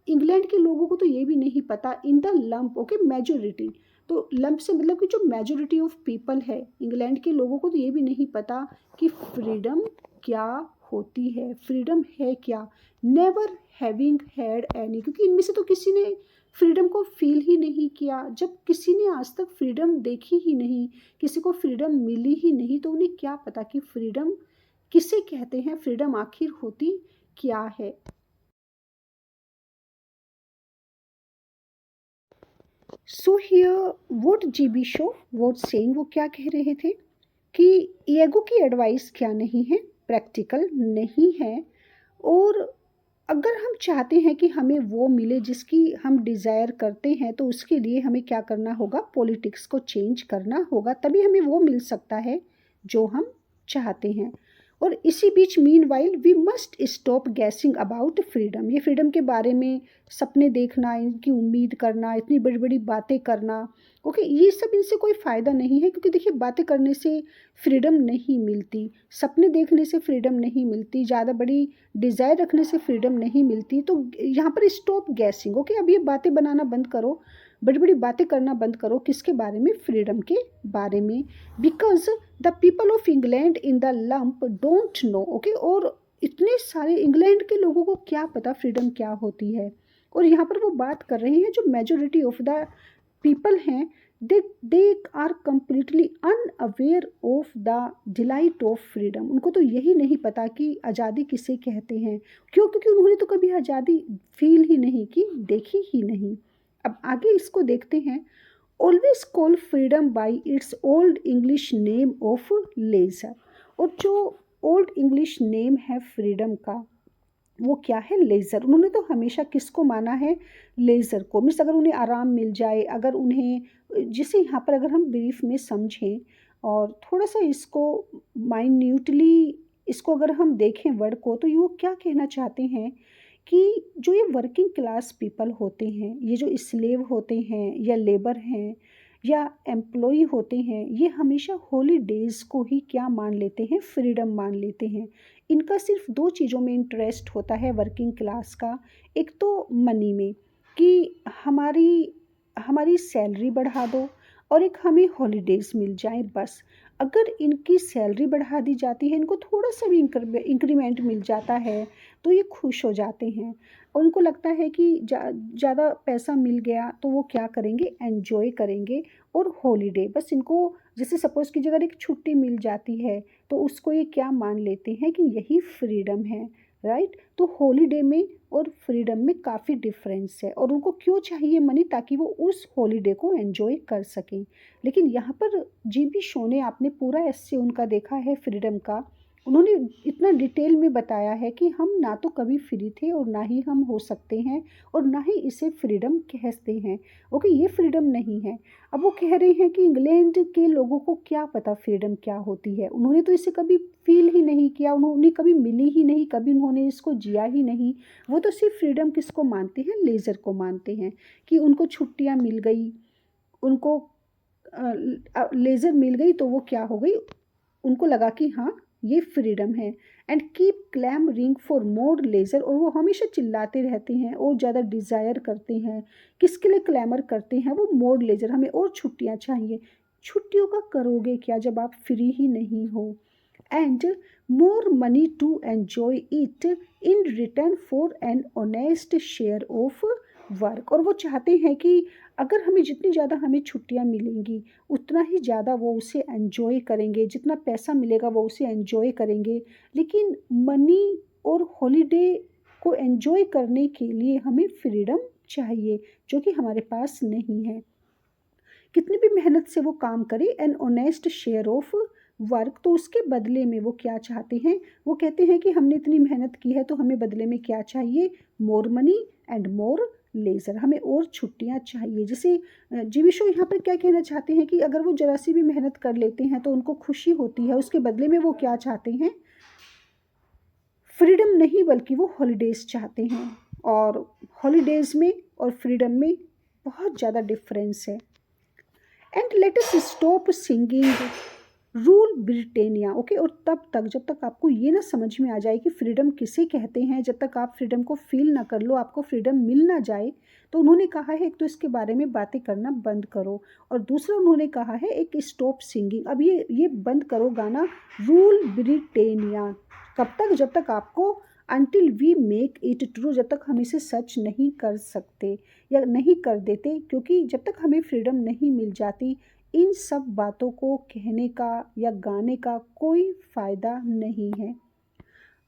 England के लोगों को तो ये भी नहीं पता, in the lump, okay, majority. तो लंप से मतलब कि जो मेजोरिटी ऑफ पीपल है इंग्लैंड के लोगों को तो ये भी नहीं पता कि फ्रीडम क्या होती है, फ्रीडम है क्या। नेवर हैविंग हैड एनी, क्योंकि इनमें से तो किसी ने फ्रीडम को फील ही नहीं किया। जब किसी ने आज तक फ्रीडम देखी ही नहीं, किसी को फ्रीडम मिली ही नहीं, तो उन्हें क्या पता कि फ्रीडम किसे कहते हैं, फ्रीडम आखिर होती क्या है। So here what GB show what saying, वो क्या कह रहे थे कि ईगो की एडवाइस क्या नहीं है, प्रैक्टिकल नहीं है। और अगर हम चाहते हैं कि हमें वो मिले जिसकी हम डिज़ायर करते हैं, तो उसके लिए हमें क्या करना होगा, पॉलिटिक्स को चेंज करना होगा, तभी हमें वो मिल सकता है जो हम चाहते हैं। और इसी बीच meanwhile we must stop gassing about freedom. ये फ्रीडम के बारे में सपने देखना, इनकी उम्मीद करना, इतनी बड़ी बड़ी बातें करना, ओके, ये सब इनसे कोई फ़ायदा नहीं है। क्योंकि देखिए, बातें करने से फ्रीडम नहीं मिलती, सपने देखने से फ्रीडम नहीं मिलती, ज़्यादा बड़ी डिज़ायर रखने से फ्रीडम नहीं मिलती। तो यहाँ पर स्टॉप गैसिंग, ओके, अब ये बातें बनाना बंद करो, बड़ी बड़ी बातें करना बंद करो, किसके बारे में, फ्रीडम के बारे में। Because the people of England in the lump don't know, okay, और इतने सारे इंग्लैंड के लोगों को क्या पता फ्रीडम क्या होती है। और यहाँ पर वो बात कर रहे हैं जो मेजोरिटी ऑफ द पीपल हैं, they are completely unaware of the delight of freedom. उनको तो यही नहीं पता कि आज़ादी किसे कहते हैं। क्यों? क्योंकि उन्होंने तो कभी आज़ादी फील ही नहीं की, देखी ही नहीं। अब आगे इसको देखते हैं। Always call freedom by its old English name of leisure. और जो ओल्ड इंग्लिश नेम है फ्रीडम का, वो क्या है, लेज़र। उन्होंने तो हमेशा किसको माना है, लेज़र को। मीन्स अगर उन्हें आराम मिल जाए, अगर उन्हें, जिसे यहाँ पर अगर हम ब्रीफ में समझें और थोड़ा सा इसको माइन्यूटली इसको अगर हम देखें वर्ड को, तो ये वो क्या कहना चाहते हैं कि जो ये वर्किंग क्लास पीपल होते हैं, ये जो स्लेव होते हैं या लेबर हैं या एम्प्लॉय होते हैं, ये हमेशा हॉलीडेज़ को ही क्या मान लेते हैं, फ्रीडम मान लेते हैं। इनका सिर्फ दो चीज़ों में इंटरेस्ट होता है वर्किंग क्लास का। एक तो मनी में, कि हमारी हमारी सैलरी बढ़ा दो, और एक हमें हॉलीडेज़ मिल जाए, बस। अगर इनकी सैलरी बढ़ा दी जाती है, इनको थोड़ा सा भी इंक्रीमेंट मिल जाता है, तो ये खुश हो जाते हैं। और उनको लगता है कि ज़्यादा पैसा मिल गया तो वो क्या करेंगे, एन्जॉय करेंगे। और हॉलीडे, बस इनको, जैसे सपोज़ कीजिए अगर एक छुट्टी मिल जाती है, तो उसको ये क्या मान लेते हैं कि यही फ्रीडम है, राइट। तो हॉलीडे में और फ्रीडम में काफ़ी डिफरेंस है। और उनको क्यों चाहिए मनी, ताकि वो उस हॉलीडे को एंजॉय कर सकें। लेकिन यहाँ पर जीबी शो ने, आपने पूरा ऐसे उनका देखा है फ्रीडम का, उन्होंने इतना डिटेल में बताया है कि हम ना तो कभी फ्री थे और ना ही हम हो सकते हैं, और ना ही इसे फ्रीडम कहते हैं। ओके, ये फ्रीडम नहीं है। अब वो कह रहे हैं कि इंग्लैंड के लोगों को क्या पता फ्रीडम क्या होती है, उन्होंने तो इसे कभी फील ही नहीं किया, उन्होंने कभी मिली ही नहीं, कभी उन्होंने इसको जिया ही नहीं। वो तो सिर्फ फ्रीडम किसको मानते हैं, लेज़र को मानते हैं, कि उनको छुट्टियां मिल गई, उनको लेज़र मिल गई, तो वो क्या हो गई, उनको लगा कि हाँ ये फ्रीडम है। And keep clamouring for more laser, और वो हमेशा चिल्लाते रहते हैं और ज़्यादा डिज़ायर करते हैं। किसके लिए क्लैमर करते हैं वो, मोर लेज़र, हमें और छुट्टियाँ चाहिए। छुट्टियों का करोगे क्या जब आप फ्री ही नहीं हो। and more money to enjoy it in return for an honest share of work. और वो चाहते हैं कि अगर हमें जितनी ज़्यादा हमें छुट्टियाँ मिलेंगी उतना ही ज़्यादा वो उसे एन्जॉय करेंगे, जितना पैसा मिलेगा वो उसे एन्जॉय करेंगे। लेकिन मनी और हॉलीडे को एन्जॉय करने के लिए हमें फ्रीडम चाहिए जो कि हमारे पास नहीं है। कितनी भी मेहनत से वो काम करे an honest share of work, तो उसके बदले में वो क्या चाहते हैं, वो कहते हैं कि हमने इतनी मेहनत की है तो हमें बदले में क्या चाहिए, more money and more laser, हमें और छुट्टियां चाहिए। जैसे जीवी शो यहाँ पर क्या कहना चाहते हैं कि अगर वो जरा सी भी मेहनत कर लेते हैं तो उनको खुशी होती है, उसके बदले में वो क्या चाहते हैं, फ्रीडम नहीं बल्कि वो हॉलीडेज़ चाहते हैं। और हॉलीडेज़ में और फ्रीडम में बहुत ज़्यादा डिफरेंस है। And let us stop singing rule Britannia, okay. और तब तक जब तक आपको ये ना समझ में आ जाए कि फ्रीडम किसे कहते हैं, जब तक आप फ्रीडम को फील ना कर लो, आपको फ्रीडम मिल ना जाए, तो उन्होंने कहा है एक तो इसके बारे में बातें करना बंद करो, और दूसरा उन्होंने कहा है एक स्टॉप सिंगिंग, अब ये बंद करो गाना रूल ब्रिटेनिया। कब तक, जब तक आपको until we make it true, जब तक हम इसे सच नहीं कर सकते या नहीं कर देते, क्योंकि जब तक हमें फ्रीडम नहीं मिल जाती इन सब बातों को कहने का या गाने का कोई फ़ायदा नहीं है।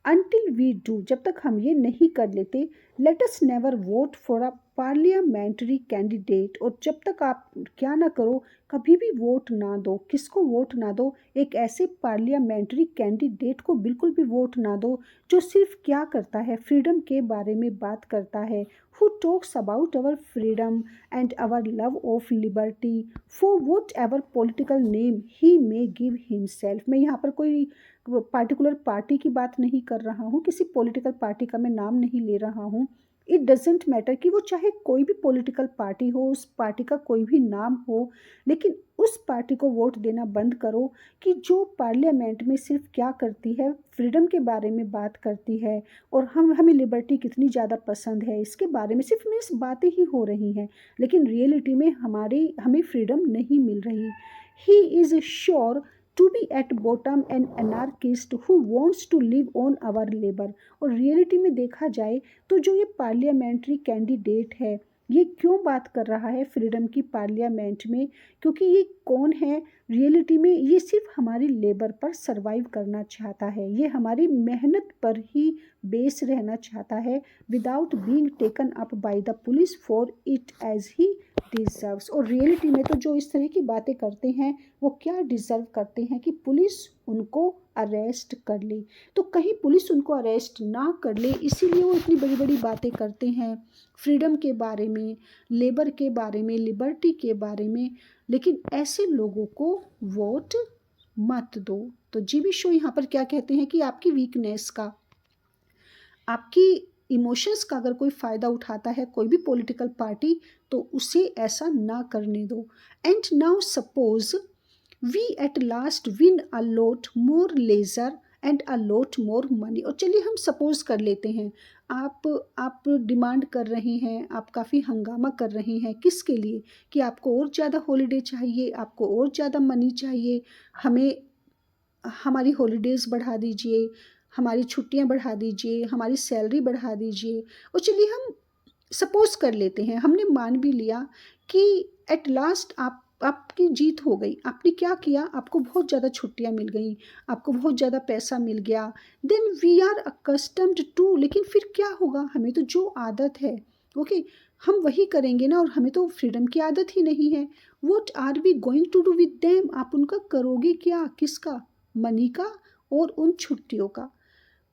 अनटिल वी डू, जब तक हम ये नहीं कर लेते, let us never vote for a parliamentary candidate, और जब तक आप क्या ना करो, कभी भी वोट ना दो, किसको वोट ना दो, एक ऐसे पार्लियामेंट्री कैंडिडेट को बिल्कुल भी वोट ना दो जो सिर्फ क्या करता है, फ्रीडम के बारे में बात करता है, who talks about our freedom and our love of liberty for whatever political name he may give himself। मैं यहाँ पर कोई पार्टिकुलर पार्टी की बात नहीं कर रहा हूँ, किसी पॉलिटिकल पार्टी का मैं नाम नहीं ले रहा हूँ। इट डजेंट मैटर कि वो चाहे कोई भी पॉलिटिकल पार्टी हो, उस पार्टी का कोई भी नाम हो, लेकिन उस पार्टी को वोट देना बंद करो कि जो पार्लियामेंट में सिर्फ क्या करती है, फ्रीडम के बारे में बात करती है, और हमें लिबर्टी कितनी ज़्यादा पसंद है इसके बारे में सिर्फ मीन्स बातें ही हो रही हैं, लेकिन रियलिटी में हमें फ्रीडम नहीं मिल रही। He is sure to be at bottom an anarchist who wants to live on our labour. और रियलिटी में देखा जाए तो जो ये पार्लियामेंट्री कैंडिडेट है, ये क्यों बात कर रहा है फ्रीडम की पार्लियामेंट में, क्योंकि ये कौन है रियलिटी में, ये सिर्फ हमारी लेबर पर सरवाइव करना चाहता है, ये हमारी मेहनत पर ही बेस रहना चाहता है, without being taken up by the police for it as he deserves. और रियलिटी में तो जो इस तरह की बातें करते हैं वो क्या डिज़र्व करते हैं कि पुलिस उनको अरेस्ट कर ले, तो कहीं पुलिस उनको अरेस्ट ना कर ले, इसीलिए वो इतनी बड़ी बड़ी बातें करते हैं फ्रीडम के बारे में, लेबर के बारे में, लिबर्टी के बारे में, लेकिन ऐसे लोगों को वोट मत दो। तो जीवी शो यहाँ पर क्या कहते हैं कि आपकी वीकनेस का, आपकी इमोशंस का अगर कोई फ़ायदा उठाता है कोई भी पॉलिटिकल पार्टी, तो उसे ऐसा ना करने दो। And now suppose we at last win a lot more leisure and a lot more money. और चलिए हम सपोज कर लेते हैं, आप डिमांड कर रहे हैं, आप काफ़ी हंगामा कर रहे हैं, किसके लिए, कि आपको और ज़्यादा हॉलीडे चाहिए, आपको और ज़्यादा मनी चाहिए, हमें हमारी हॉलीडेज़ बढ़ा दीजिए, हमारी छुट्टियां बढ़ा दीजिए, हमारी सैलरी बढ़ा दीजिए। और चलिए हम सपोज कर लेते हैं, हमने मान भी लिया कि एट लास्ट आपकी जीत हो गई, आपने क्या किया, आपको बहुत ज़्यादा छुट्टियां मिल गई, आपको बहुत ज़्यादा पैसा मिल गया, then we are accustomed to, लेकिन फिर क्या होगा, हमें तो जो आदत है ओके हम वही करेंगे ना, और हमें तो फ्रीडम की आदत ही नहीं है। What are we going to do with them, आप उनका करोगे क्या, किसका, मनी का और उन छुट्टियों का,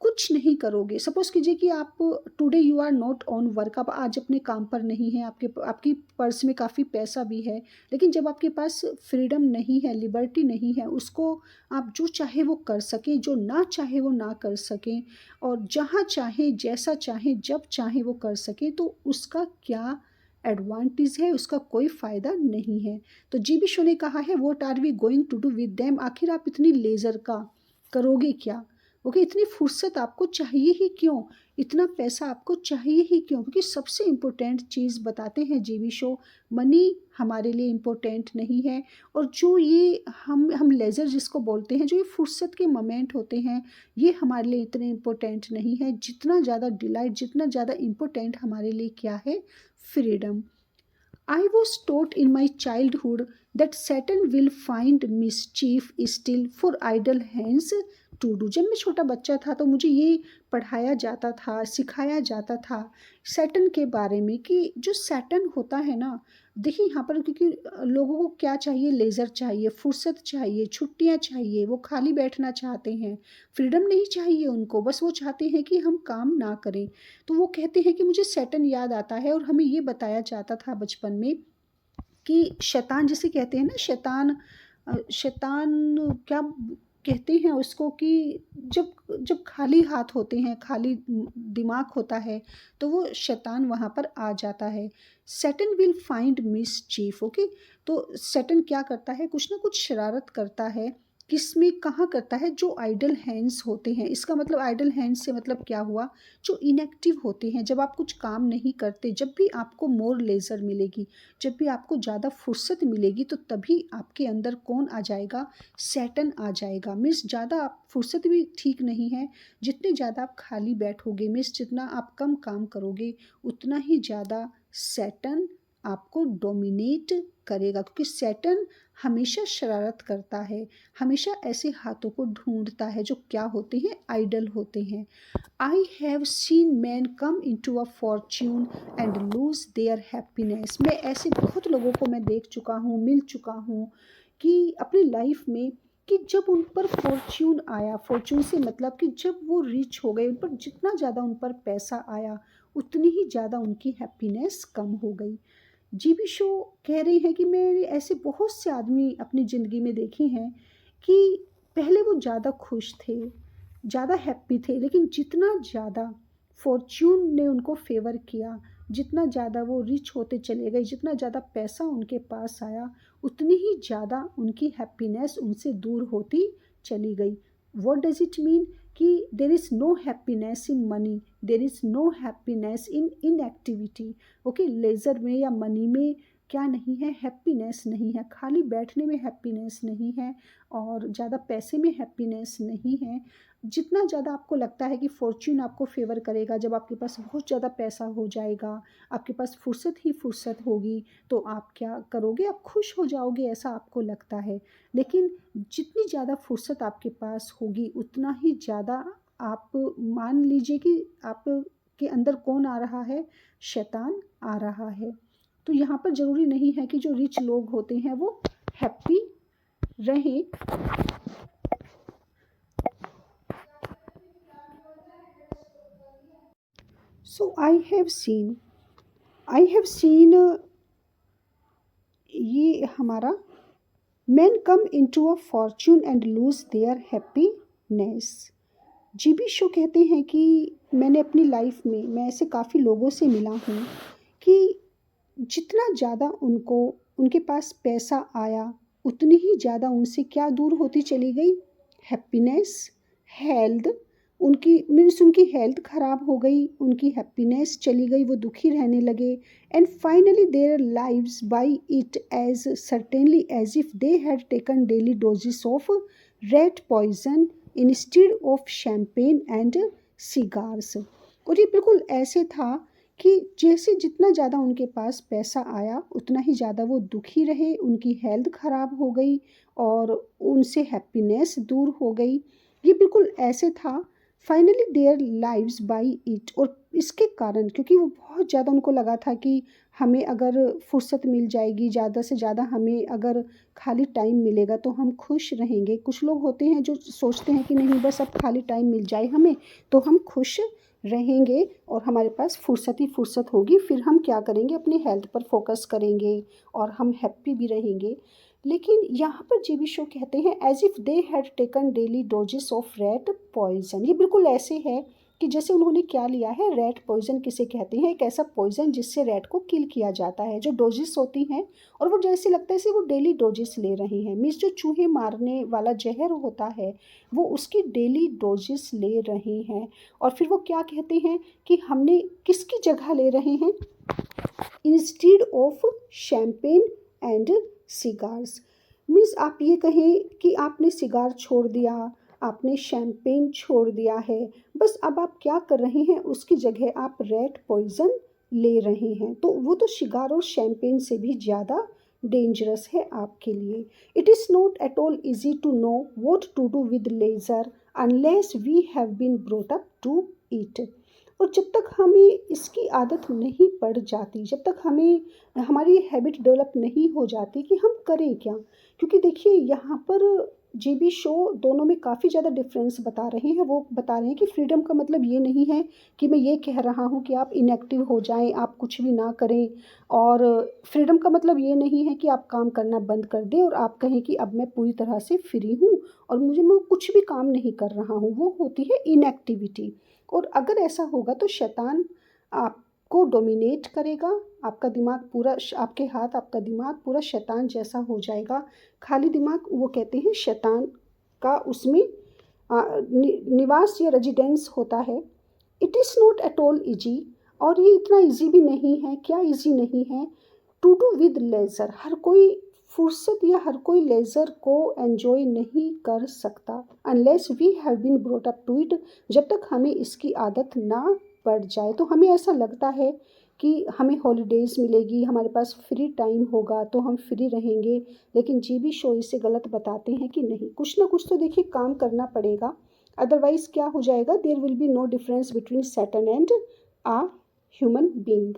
कुछ नहीं करोगे। सपोज कीजिए कि आप today you are not on work, आप आज अपने काम पर नहीं हैं, आपकी पर्स में काफ़ी पैसा भी है, लेकिन जब आपके पास फ्रीडम नहीं है, लिबर्टी नहीं है, उसको आप जो चाहे वो कर सकें, जो ना चाहे वो ना कर सकें, और जहाँ चाहे जैसा चाहे जब चाहे वो कर सकें, तो उसका क्या एडवांटेज है, उसका कोई फ़ायदा नहीं है। तो जीबी शो ने कहा है what are we going to do with them, आखिर आप इतनी लेज़र का करोगे क्या, ओके, इतनी फुर्सत आपको चाहिए ही क्यों, इतना पैसा आपको चाहिए ही क्यों? क्योंकि सबसे इम्पोर्टेंट चीज़ बताते हैं जीवी शो, मनी हमारे लिए इम्पोर्टेंट नहीं है। और जो ये हम लेज़र जिसको बोलते हैं, जो ये फुर्सत के मोमेंट होते हैं, ये हमारे लिए इतने इम्पोर्टेंट नहीं है जितना ज़्यादा डिलाइट, जितना ज़्यादा इम्पोर्टेंट हमारे लिए क्या है, freedom. I was taught in my childhood that Satan will find mischief still for idle hands to do। जब मैं छोटा बच्चा था तो मुझे ये पढ़ाया जाता था, सिखाया जाता था सैटन के बारे में, कि जो सैटन होता है ना, देखिए यहाँ पर, क्योंकि लोगों को क्या चाहिए, लेज़र चाहिए, फुर्सत चाहिए, छुट्टियाँ चाहिए, वो खाली बैठना चाहते हैं, फ्रीडम नहीं चाहिए उनको, बस वो चाहते हैं कि हम काम ना करें। तो वो कहते हैं कि मुझे सैटन याद आता है, और हमें ये बताया जाता था बचपन में कि शैतान जिसे कहते हैं ना, शैतान, शैतान क्या कहते हैं उसको, कि जब जब खाली हाथ होते हैं, खाली दिमाग होता है, तो वो शैतान वहाँ पर आ जाता है। Satan will find mischief. Okay, तो सैटन क्या करता है, कुछ ना कुछ शरारत करता है, किसमें, कहाँ करता है, जो आइडल हैंड्स होते हैं। इसका मतलब आइडल हैंड्स से मतलब क्या हुआ, जो इनएक्टिव होते हैं, जब आप कुछ काम नहीं करते, जब भी आपको मोर लेज़र मिलेगी, जब भी आपको ज़्यादा फुर्सत मिलेगी, तो तभी आपके अंदर कौन आ जाएगा, सैटन आ जाएगा। मीन्स ज़्यादा आप फुर्सत भी ठीक नहीं है, जितने ज़्यादा आप खाली बैठोगे, मीन्स जितना आप कम काम करोगे, उतना ही ज़्यादा सैटन आपको डोमिनेट करेगा, क्योंकि सैटन हमेशा शरारत करता है, हमेशा ऐसे हाथों को ढूंढता है जो क्या होते हैं, आइडल होते हैं। I have seen man come into a fortune and lose their happiness. मैं ऐसे बहुत लोगों को मैं देख चुका हूँ, मिल चुका हूँ, कि अपनी लाइफ में, कि जब उन पर फॉर्च्यून आया, फॉर्च्यून से मतलब कि जब वो रिच हो गए, उन पर जितना ज़्यादा उन पर पैसा आया, उतनी ही ज़्यादा उनकी हैप्पीनेस कम हो गई। जीवी शो कह रही है कि मैंने ऐसे बहुत से आदमी अपनी ज़िंदगी में देखे हैं कि पहले वो ज़्यादा खुश थे, ज़्यादा हैप्पी थे, लेकिन जितना ज़्यादा फॉर्च्यून ने उनको फेवर किया, जितना ज़्यादा वो रिच होते चले गए, जितना ज़्यादा पैसा उनके पास आया, उतनी ही ज़्यादा उनकी हैप्पीनेस उनसे दूर होती चली गई। व्हाट डज इट मीन, कि there is no happiness in money, there is no happiness in inactivity. Okay, leisure में या मनी में क्या नहीं है, हैप्पीनेस नहीं है, खाली बैठने में हैप्पीनेस नहीं है, और ज़्यादा पैसे में हैप्पीनेस नहीं है। जितना ज़्यादा आपको लगता है कि फॉर्च्यून आपको फेवर करेगा, जब आपके पास बहुत ज़्यादा पैसा हो जाएगा, आपके पास फुर्सत ही फुर्सत होगी, तो आप क्या करोगे, आप खुश हो जाओगे, ऐसा आपको लगता है। लेकिन जितनी ज़्यादा फुर्सत आपके पास होगी, उतना ही ज़्यादा आप मान लीजिए कि आपके अंदर कौन आ रहा है, शैतान आ रहा है। तो यहाँ पर ज़रूरी नहीं है कि जो रिच लोग होते हैं वो हैप्पी रहें। सो आई हैव सीन ये हमारा, man come into a fortune and lose their happiness. GB show कहते हैं कि मैंने अपनी लाइफ में, मैं ऐसे काफ़ी लोगों से मिला हूँ कि जितना ज़्यादा उनको, उनके पास पैसा आया, उतनी ही ज़्यादा उनसे क्या दूर होती चली गई, हैप्पीनेस, हेल्थ। उनकी मीन्स उनकी हेल्थ ख़राब हो गई, उनकी हैप्पीनेस चली गई, वो दुखी रहने लगे। And finally their lives by it as certainly as if they had taken daily doses of red poison instead of champagne and cigars. और ये बिल्कुल ऐसे था कि जैसे जितना ज़्यादा उनके पास पैसा आया, उतना ही ज़्यादा वो दुखी रहे, उनकी हेल्थ ख़राब हो गई, और उनसे हैप्पीनेस दूर हो गई। ये बिल्कुल ऐसे था। Finally their lives by it. और इसके कारण, क्योंकि वो बहुत ज़्यादा उनको लगा था कि हमें अगर फुर्सत मिल जाएगी, ज़्यादा से ज़्यादा हमें अगर खाली टाइम मिलेगा, तो हम खुश रहेंगे। कुछ लोग होते हैं जो सोचते हैं कि नहीं, बस अब खाली टाइम मिल जाए हमें, तो हम खुश रहेंगे, और हमारे पास फुर्सत ही फुर्सत होगी, फिर हम क्या करेंगे, अपनी हेल्थ पर फोकस करेंगे, और हम हैप्पी भी रहेंगे। लेकिन यहाँ पर जीवी शो कहते हैं as if they had taken daily doses of red poison. ये बिल्कुल ऐसे है कि जैसे उन्होंने क्या लिया है, रैट पॉइजन किसे कहते हैं, एक ऐसा पॉइजन जिससे रैट को किल किया जाता है, जो डोजेस होती हैं और वो जैसे लगता है जैसे वो डेली डोजेस ले रहे हैं, मीन्स जो चूहे मारने वाला जहर होता है वो उसकी डेली डोजेस ले रहे हैं। और फिर वो क्या कहते हैं कि हमने किसकी जगह ले रहे हैं, instead of champagne and cigars. Means आप ये कहें कि आपने सिगार छोड़ दिया, आपने शैम्पेन छोड़ दिया है, बस अब आप क्या कर रहे हैं, उसकी जगह आप रेड पॉइजन ले रहे हैं। तो वो तो सिगार और शैम्पेन से भी ज़्यादा डेंजरस है आपके लिए। It is not at all easy to know what to do with leisure unless we have been brought up to it. और जब तक हमें इसकी आदत नहीं पड़ जाती, जब तक हमें हमारी हैबिट डेवलप नहीं हो जाती कि हम करें क्या, क्योंकि देखिए यहाँ पर जीबी शो दोनों में काफ़ी ज़्यादा डिफरेंस बता रहे हैं। वो बता रहे हैं कि फ्रीडम का मतलब ये नहीं है कि मैं ये कह रहा हूँ कि आप इनएक्टिव हो जाएं, आप कुछ भी ना करें, और फ्रीडम का मतलब ये नहीं है कि आप काम करना बंद कर दें और आप कहें कि अब मैं पूरी तरह से फ्री हूँ और मैं कुछ भी काम नहीं कर रहा हूँ, वो होती है इनएक्टिविटी। और अगर ऐसा होगा तो शैतान आपको डोमिनेट करेगा, आपका दिमाग पूरा, आपके हाथ, आपका दिमाग पूरा शैतान जैसा हो जाएगा, खाली दिमाग, वो कहते हैं शैतान का उसमें निवास या रेजिडेंस होता है। It is not at all easy, और ये इतना ईजी भी नहीं है। क्या ईजी नहीं है, टू डू विद लेज़र। हर कोई फुर्सत या हर कोई लेज़र को एंजॉय नहीं कर सकता unless we have been brought up to it, जब तक हमें इसकी आदत ना पड़ जाए। तो हमें ऐसा लगता है कि हमें हॉलीडेज़ मिलेगी, हमारे पास फ्री टाइम होगा तो हम फ्री रहेंगे, लेकिन जीबी शो इसे गलत बताते हैं कि नहीं, कुछ ना कुछ तो देखिए काम करना पड़ेगा, अदरवाइज क्या हो जाएगा, there will be no difference between Satan and a human being.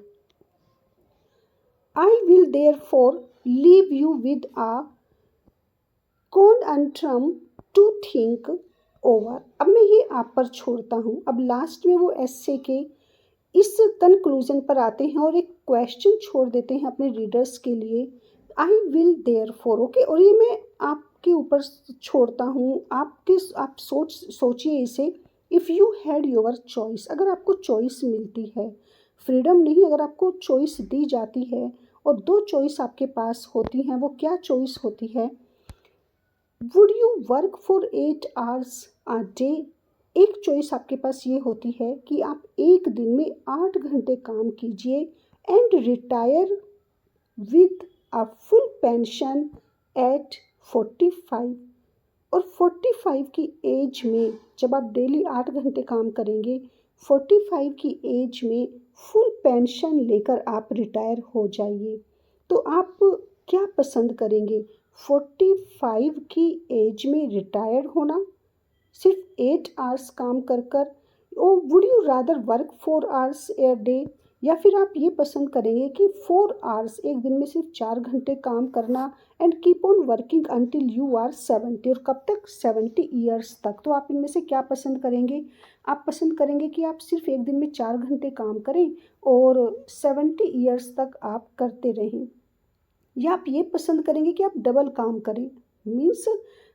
I will therefore leave you with a conundrum to think over। अब मैं ये आप पर छोड़ता हूँ। अब लास्ट में वो एस्से के इस कंक्लूजन पर आते हैं और एक क्वेश्चन छोड़ देते हैं अपने रीडर्स के लिए। आई विल देयरफॉर, ओके, और ये मैं आपके ऊपर छोड़ता हूँ, आप सोचिए इसे। If you had your choice, अगर आपको चॉइस मिलती है, फ्रीडम नहीं, अगर आपको चॉइस दी जाती है और दो चॉइस आपके पास होती हैं, वो क्या चॉइस होती है, would you work for 8 hours a day. एक चॉइस आपके पास ये होती है कि आप एक दिन में 8 घंटे काम कीजिए and retire with a full pension at 45। और 45 की एज में जब आप डेली 8 घंटे काम करेंगे, 45 की एज में फुल पेंशन लेकर आप रिटायर हो जाइए। तो आप क्या पसंद करेंगे, 45 की एज में रिटायर होना सिर्फ 8 आवर्स काम कर कर, oh would you rather work 4 hours a day, या फिर आप ये पसंद करेंगे कि 4 आवर्स, एक दिन में सिर्फ 4 घंटे काम करना and keep on working until you are 70, और कब तक, 70 ईयर्स तक। तो आप इनमें से क्या पसंद करेंगे, आप पसंद करेंगे कि आप सिर्फ एक दिन में 4 घंटे काम करें और 70 ईयर्स तक आप करते रहें, या आप ये पसंद करेंगे कि आप डबल काम करें। मीन्स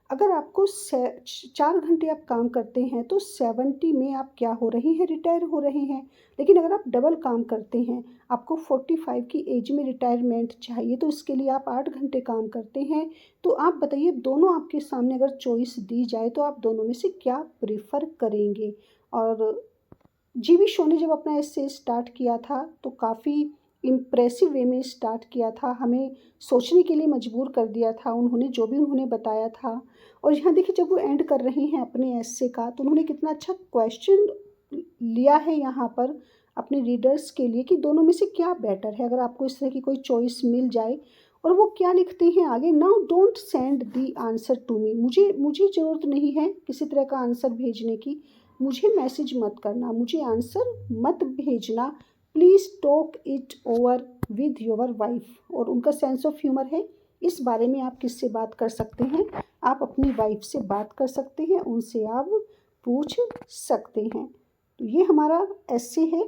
अगर आपको 4 घंटे आप काम करते हैं तो 70 में आप क्या हो रहे हैं, रिटायर हो रहे हैं। लेकिन अगर आप डबल काम करते हैं, आपको 45 की एज में रिटायरमेंट चाहिए, तो उसके लिए आप 8 घंटे काम करते हैं। तो आप बताइए, दोनों आपके सामने अगर चॉइस दी जाए तो आप दोनों में से क्या प्रेफर करेंगे। और जीवी शो ने जब अपना ऐसे स्टार्ट किया था तो काफ़ी इम्प्रेसिव वे में स्टार्ट किया था, हमें सोचने के लिए मजबूर कर दिया था उन्होंने, जो भी उन्होंने बताया था। और यहाँ देखिए, जब वो एंड कर रहे हैं अपने ऐसे का, तो उन्होंने कितना अच्छा क्वेश्चन लिया है यहाँ पर अपने रीडर्स के लिए कि दोनों में से क्या बेटर है, अगर आपको इस तरह की कोई चॉइस मिल जाए। और वो क्या लिखते हैं आगे, now don't send the answer to me. मुझे ज़रूरत नहीं है किसी तरह का आंसर भेजने की, मुझे मैसेज मत करना, मुझे आंसर मत भेजना, please talk it over with your wife. और उनका सेंस ऑफ ह्यूमर है, इस बारे में आप किससे बात कर सकते हैं, आप अपनी वाइफ से बात कर सकते हैं, उनसे आप पूछ सकते हैं। तो ये हमारा ऐसे है।